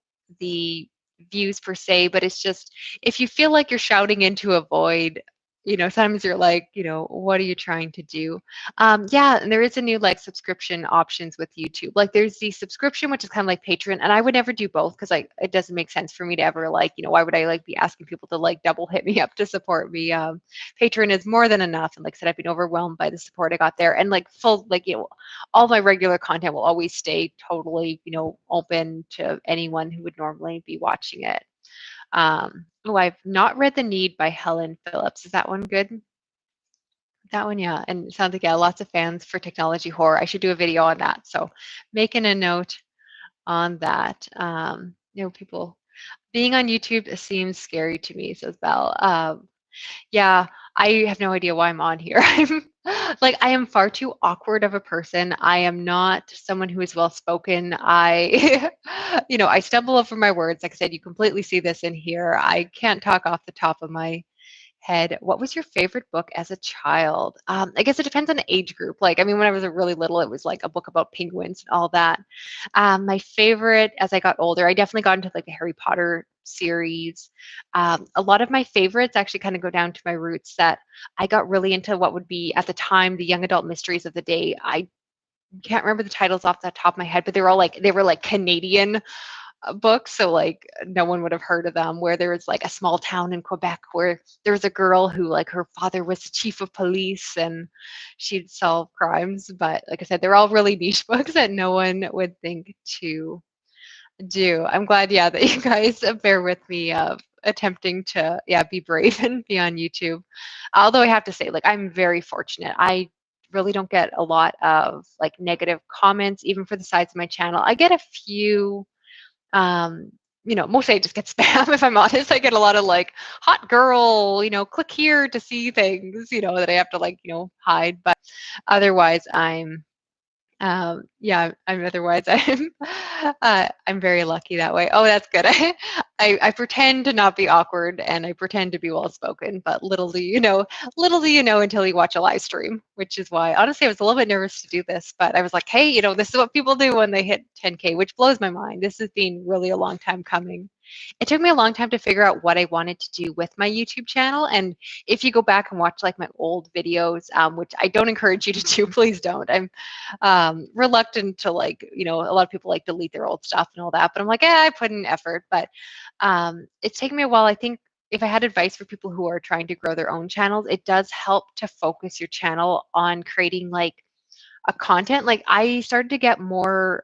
the views per se, but it's just if you feel like you're shouting into a void, sometimes you're like, what are you trying to do? Yeah, and there is a new like subscription options with YouTube. Like there's the subscription, which is kind of like Patreon, and I would never do both because like it doesn't make sense for me to ever like, why would I like be asking people to like double hit me up to support me? Patreon is more than enough, and like I said, I've been overwhelmed by the support I got there, and like full like all my regular content will always stay totally, open to anyone who would normally be watching it. Oh, I've not read The Need by Helen Phillips. Is that one good? That one, yeah. And it sounds like, yeah, lots of fans for technology horror. I should do a video on that. So making a note on that. People being on YouTube seems scary to me, says Belle. Yeah, I have no idea why I'm on here. I am far too awkward of a person. I am not someone who is well spoken. I stumble over my words. Like I said, you completely see this in here. I can't talk off the top of my head. What was your favorite book as a child? I guess it depends on the age group. Like, I mean, when I was really little, it was like a book about penguins and all that. My favorite as I got older, I definitely got into like the Harry Potter series. A lot of my favorites actually kind of go down to my roots that I got really into what would be at the time the young adult mysteries of the day. I can't remember the titles off the top of my head, but they were like Canadian books, so like no one would have heard of them. Where there was like a small town in Quebec where there was a girl who like her father was the chief of police and she'd solve crimes. But like I said, they're all really niche books that no one would think to do. I'm glad, yeah, that you guys bear with me of attempting to, yeah, be brave and be on YouTube. Although I have to say, like, I'm very fortunate. I really don't get a lot of like negative comments, even for the size of my channel. I get a few, um, mostly I just get spam, if I'm honest. I get a lot of like, hot girl, click here to see things, that I have to like, hide. But otherwise, yeah, I'm very lucky that way. Oh, that's good. I pretend to not be awkward and I pretend to be well spoken, but little do you know until you watch a live stream, which is why honestly I was a little bit nervous to do this, but I was like, hey, this is what people do when they hit 10K, which blows my mind. This has been really a long time coming. It took me a long time to figure out what I wanted to do with my YouTube channel. And if you go back and watch like my old videos, which I don't encourage you to do, please don't. I'm reluctant to like, a lot of people like delete their old stuff and all that, but I'm like, I put in effort. But it's taken me a while. I think if I had advice for people who are trying to grow their own channels, it does help to focus your channel on creating like a content. Like I started to get more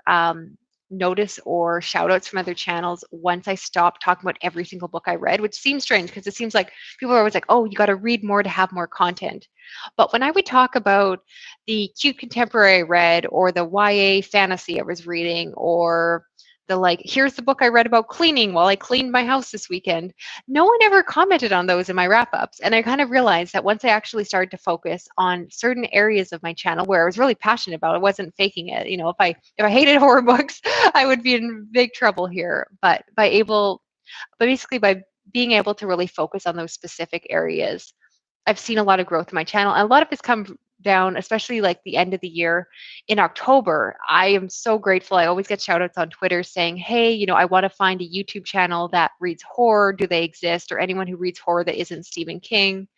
notice or shout outs from other channels once I stopped talking about every single book I read, which seems strange because it seems like people are always like, oh, you got to read more to have more content. But when I would talk about the cute contemporary I read or the YA fantasy I was reading or the like, here's the book I read about cleaning while I cleaned my house this weekend, no one ever commented on those in my wrap ups. And I kind of realized that once I actually started to focus on certain areas of my channel where I was really passionate about it, I wasn't faking it. If I hated horror books, I would be in big trouble here. But basically by being able to really focus on those specific areas, I've seen a lot of growth in my channel. And a lot of it's come down, especially like the end of the year in October. I am so grateful. I always get shout outs on Twitter saying, hey, I want to find a YouTube channel that reads horror. Do they exist? Or anyone who reads horror that isn't Stephen King.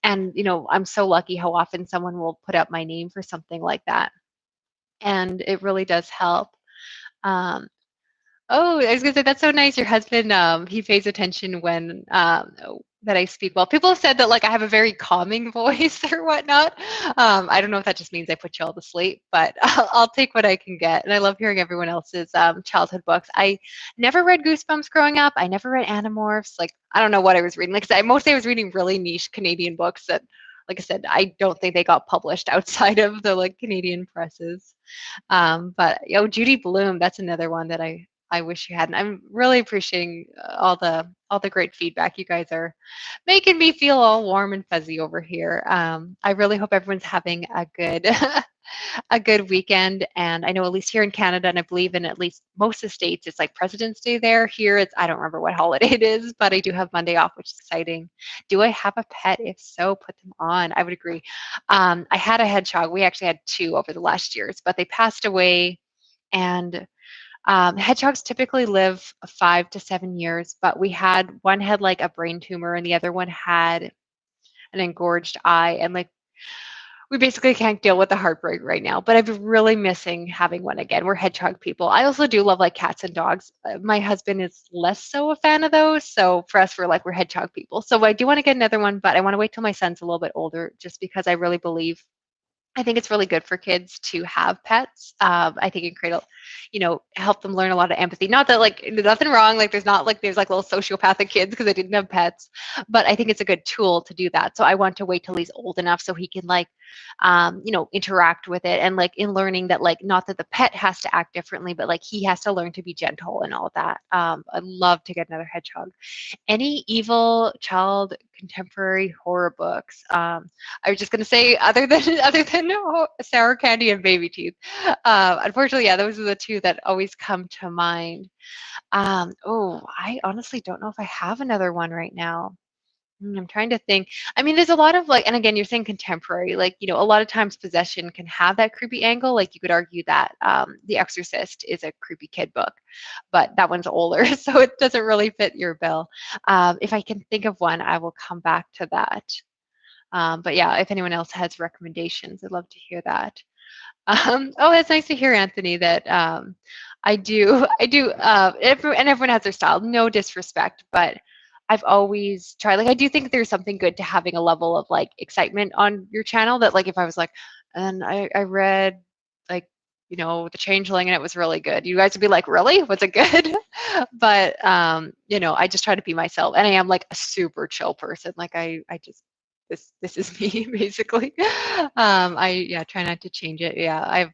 And, I'm so lucky how often someone will put up my name for something like that. And it really does help. Um, Oh, I was gonna say that's so nice. Your husband, he pays attention when that I speak well. People have said that like I have a very calming voice or whatnot. I don't know if that just means I put you all to sleep, but I'll take what I can get. And I love hearing everyone else's childhood books. I never read Goosebumps growing up. I never read Animorphs. Like I don't know what I was reading. Like I said, mostly I was reading really niche Canadian books that, like I said, I don't think they got published outside of the like Canadian presses. But Judy Bloom, that's another one that I wish you hadn't. I'm really appreciating all the great feedback. You guys are making me feel all warm and fuzzy over here. I really hope everyone's having a good a good weekend. And I know at least here in Canada, and I believe in at least most of the states, it's like President's Day there. Here, it's I don't remember what holiday it is, but I do have Monday off, which is exciting. Do I have a pet? If so, put them on. I would agree. I had a hedgehog. We actually had two over the last years, but they passed away. And hedgehogs typically live 5 to 7 years, but we had one had like a brain tumor, and the other one had an engorged eye, and like we basically can't deal with the heartbreak right now, but I've been really missing having one again. We're hedgehog people. I also do love like cats and dogs. My husband is less so a fan of those. So for us, we're hedgehog people. So I do want to get another one, but I want to wait till my son's a little bit older just because I really believe I think it's really good for kids to have pets. I think it create help them learn a lot of empathy. Not that like there's nothing wrong. Like there's like little sociopathic kids because they didn't have pets, but I think it's a good tool to do that. So I want to wait till he's old enough so he can like, interact with it and like in learning that like not that the pet has to act differently, but like he has to learn to be gentle and all of that. I'd love to get another hedgehog. Any evil child contemporary horror books? I was just gonna say other than Sour Candy and Baby Teeth. Unfortunately, yeah, those are the two that always come to mind. Oh, I honestly don't know if I have another one right now. I'm trying to think. I mean, there's a lot of like, and again, you're saying contemporary, like, a lot of times possession can have that creepy angle. Like you could argue that The Exorcist is a creepy kid book, but that one's older, so it doesn't really fit your bill. If I can think of one, I will come back to that. But yeah, if anyone else has recommendations, I'd love to hear that. Oh, it's nice to hear, Anthony, that and everyone has their style. No disrespect, but I've always tried. Like, I do think there's something good to having a level of like excitement on your channel. That like, if I was like, and I read like, The Changeling, and it was really good. You guys would be like, really? Was it good? But I just try to be myself, and I am like a super chill person. Like, I just this is me basically. I yeah try not to change it. Yeah, I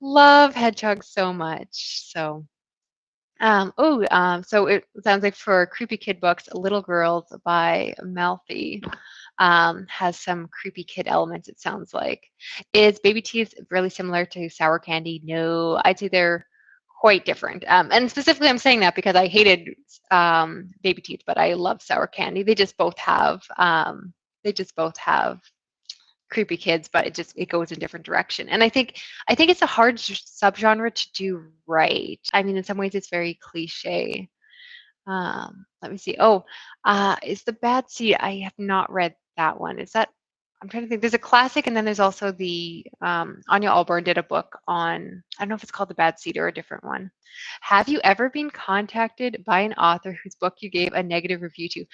love hedgehogs so much. So it sounds like for creepy kid books, Little Girls by Malfi has some creepy kid elements. It sounds like. Is Baby Teeth really similar to Sour Candy? No, I'd say they're quite different. And specifically, I'm saying that because I hated Baby Teeth, but I love Sour Candy. They just both have creepy kids, but it goes in different direction. And I think it's a hard subgenre to do right. I mean, in some ways, it's very cliche. Let me see. Oh, is The Bad Seed? I have not read that one. Is that? I'm trying to think. There's a classic, and then there's also the Anya Alborn did a book on. I don't know if it's called The Bad Seed or a different one. Have you ever been contacted by an author whose book you gave a negative review to?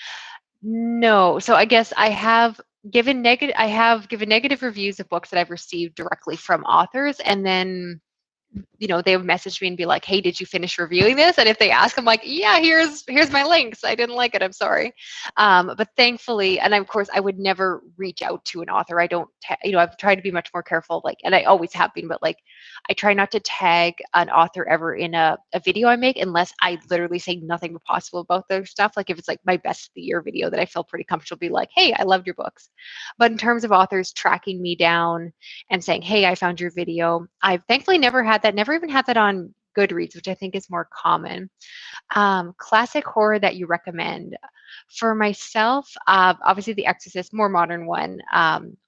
No. So I guess I have given negative reviews of books that I've received directly from authors, and then they would message me and be like, "Hey, did you finish reviewing this?" And if they ask, I'm like, "Yeah, here's my links. I didn't like it. I'm sorry." But thankfully, and of course, I would never reach out to an author. I don't, I've tried to be much more careful, like, and I always have been, but like, I try not to tag an author ever in a video I make unless I literally say nothing but possible about their stuff. Like if it's like my best of the year video that I feel pretty comfortable, be like, "Hey, I loved your books." But in terms of authors tracking me down and saying, "Hey, I found your video," I've thankfully never had that, never even had that on Goodreads, which I think is more common. Classic horror that you recommend? For myself, obviously The Exorcist, more modern one.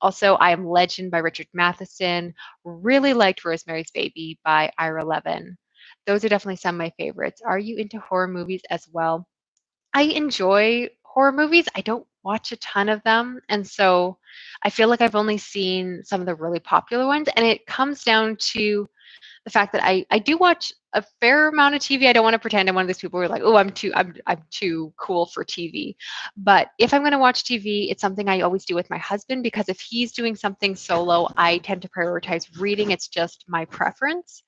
Also, I Am Legend by Richard Matheson. Really liked Rosemary's Baby by Ira Levin. Those are definitely some of my favorites. Are you into horror movies as well? I enjoy horror movies. I don't watch a ton of them, and so I feel like I've only seen some of the really popular ones, and it comes down to the fact that I do watch a fair amount of TV. I don't want to pretend I'm one of those people who are like, oh, I'm too cool for TV. But if I'm going to watch TV, it's something I always do with my husband, because if he's doing something solo, I tend to prioritize reading. It's just my preference.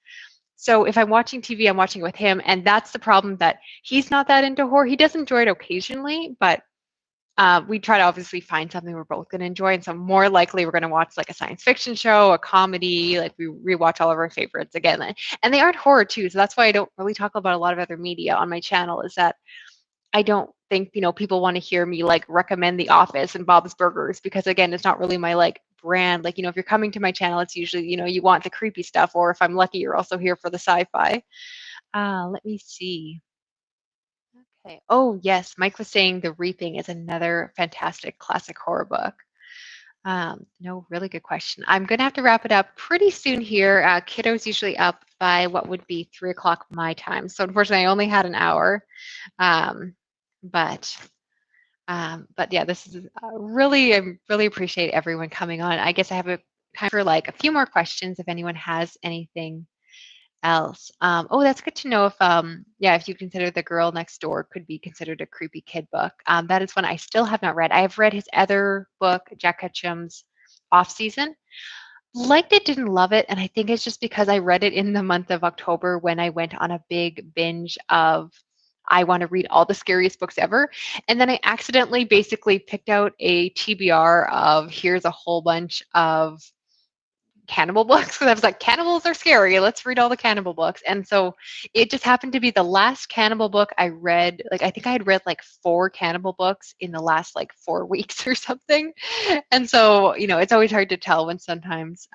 So if I'm watching TV, I'm watching it with him, and that's the problem, that he's not that into horror. He does enjoy it occasionally, but we try to obviously find something we're both going to enjoy. And so more likely we're going to watch like a science fiction show, a comedy, like we rewatch all of our favorites again. And they aren't horror too. So that's why I don't really talk about a lot of other media on my channel, is that I don't think, people want to hear me like recommend The Office and Bob's Burgers, because again, it's not really my like brand. Like, if you're coming to my channel, it's usually, you want the creepy stuff, or if I'm lucky, you're also here for the sci-fi. Let me see. Okay. Oh, yes. Mike was saying The Reaping is another fantastic classic horror book. No, really good question. I'm going to have to wrap it up pretty soon here. Kiddo's usually up by what would be 3 o'clock my time. So unfortunately, I only had an hour. Um, but but yeah, this is I really appreciate everyone coming on. I guess I have a time for like a few more questions if anyone has anything else. Oh, that's good to know, if yeah, if you consider The Girl Next Door could be considered a creepy kid book. That is one I still have not read. I have read his other book, Jack Ketchum's Off Season. Liked it, didn't love it, and I think it's just because I read it in the month of October when I went on a big binge of I want to read all the scariest books ever. And then I accidentally basically picked out a TBR of here's a whole bunch of cannibal books, because I was like, cannibals are scary. Let's read all the cannibal books. And so it just happened to be the last cannibal book I read. Like, I think I had read like 4 cannibal books in the last like 4 weeks or something. And so, it's always hard to tell when sometimes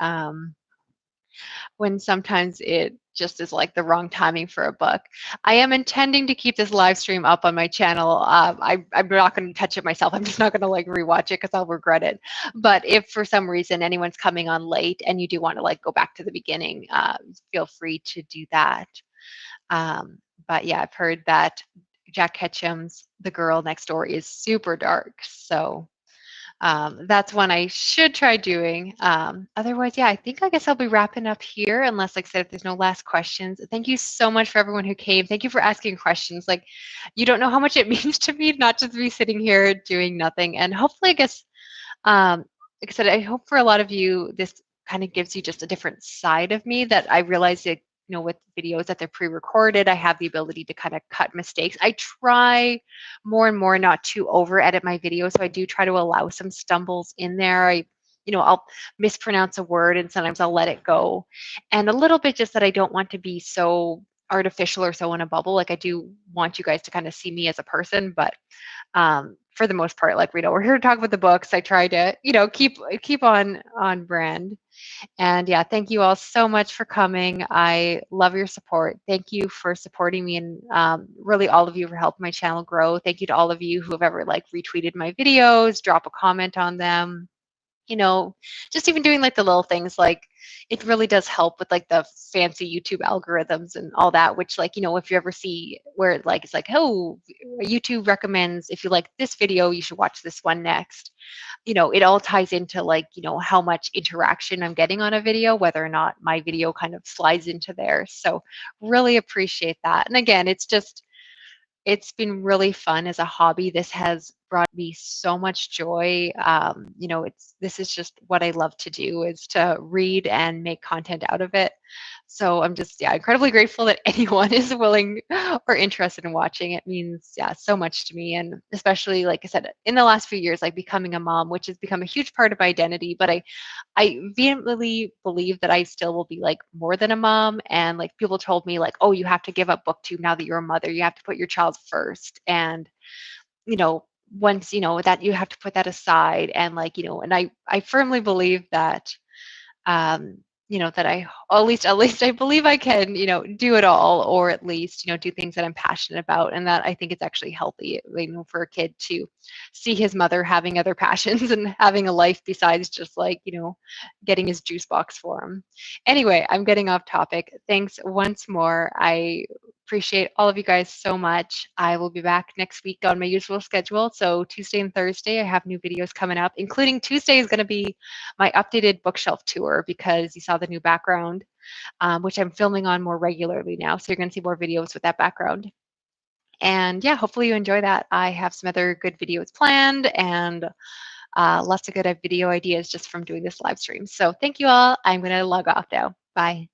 it just is like the wrong timing for a book. I am intending to keep this live stream up on my channel. I'm not going to touch it myself. I'm just not going to like rewatch it because I'll regret it. But if for some reason anyone's coming on late and you do want to like go back to the beginning, feel free to do that. But yeah, I've heard that Jack Ketchum's The Girl Next Door is super dark. So that's one I should try doing. Otherwise, yeah, I guess I'll be wrapping up here, unless, like I said, if there's no last questions. Thank you so much for everyone who came. Thank you for asking questions. Like, you don't know how much it means to me, not just me sitting here doing nothing. And hopefully, I guess, like I said, I hope for a lot of you, this kind of gives you just a different side of me, that I realize that, with videos that they're pre-recorded, I have the ability to kind of cut mistakes. I try more and more not to over edit my videos. So I do try to allow some stumbles in there. I'll mispronounce a word and sometimes I'll let it go. And a little bit just that I don't want to be so artificial or so in a bubble. Like, I do want you guys to kind of see me as a person, but for the most part, like, we're here to talk about the books. I try to, keep on brand. And yeah, thank you all so much for coming. I love your support. Thank you for supporting me, and really all of you for helping my channel grow. Thank you to all of you who have ever like retweeted my videos, drop a comment on them. Just even doing like the little things, like it really does help with like the fancy YouTube algorithms and all that, which, like, if you ever see where it's like, oh, YouTube recommends, if you like this video, you should watch this one next. It all ties into like, how much interaction I'm getting on a video, whether or not my video kind of slides into there. So really appreciate that. And again, it's been really fun as a hobby. This has brought me so much joy. This is just what I love to do, is to read and make content out of it. So I'm just, incredibly grateful that anyone is willing or interested in watching. It means, so much to me. And especially, like I said, in the last few years, like becoming a mom, which has become a huge part of my identity, but I vehemently believe that I still will be like more than a mom. And like, people told me like, oh, you have to give up Booktube now that you're a mother. You have to put your child first. And, once, that you have to put that aside. And like, and I firmly believe that, that at least I believe I can, do it all, or at least, do things that I'm passionate about. And that I think it's actually healthy, for a kid to see his mother having other passions and having a life besides just like, getting his juice box for him. Anyway, I'm getting off topic. Thanks once more. I Appreciate all of you guys so much. I will be back next week on my usual schedule. So Tuesday and Thursday, I have new videos coming up, including Tuesday is going to be my updated bookshelf tour because you saw the new background, which I'm filming on more regularly now. So you're going to see more videos with that background. And yeah, hopefully you enjoy that. I have some other good videos planned and lots of good video ideas just from doing this live stream. So thank you all. I'm going to log off now. Bye.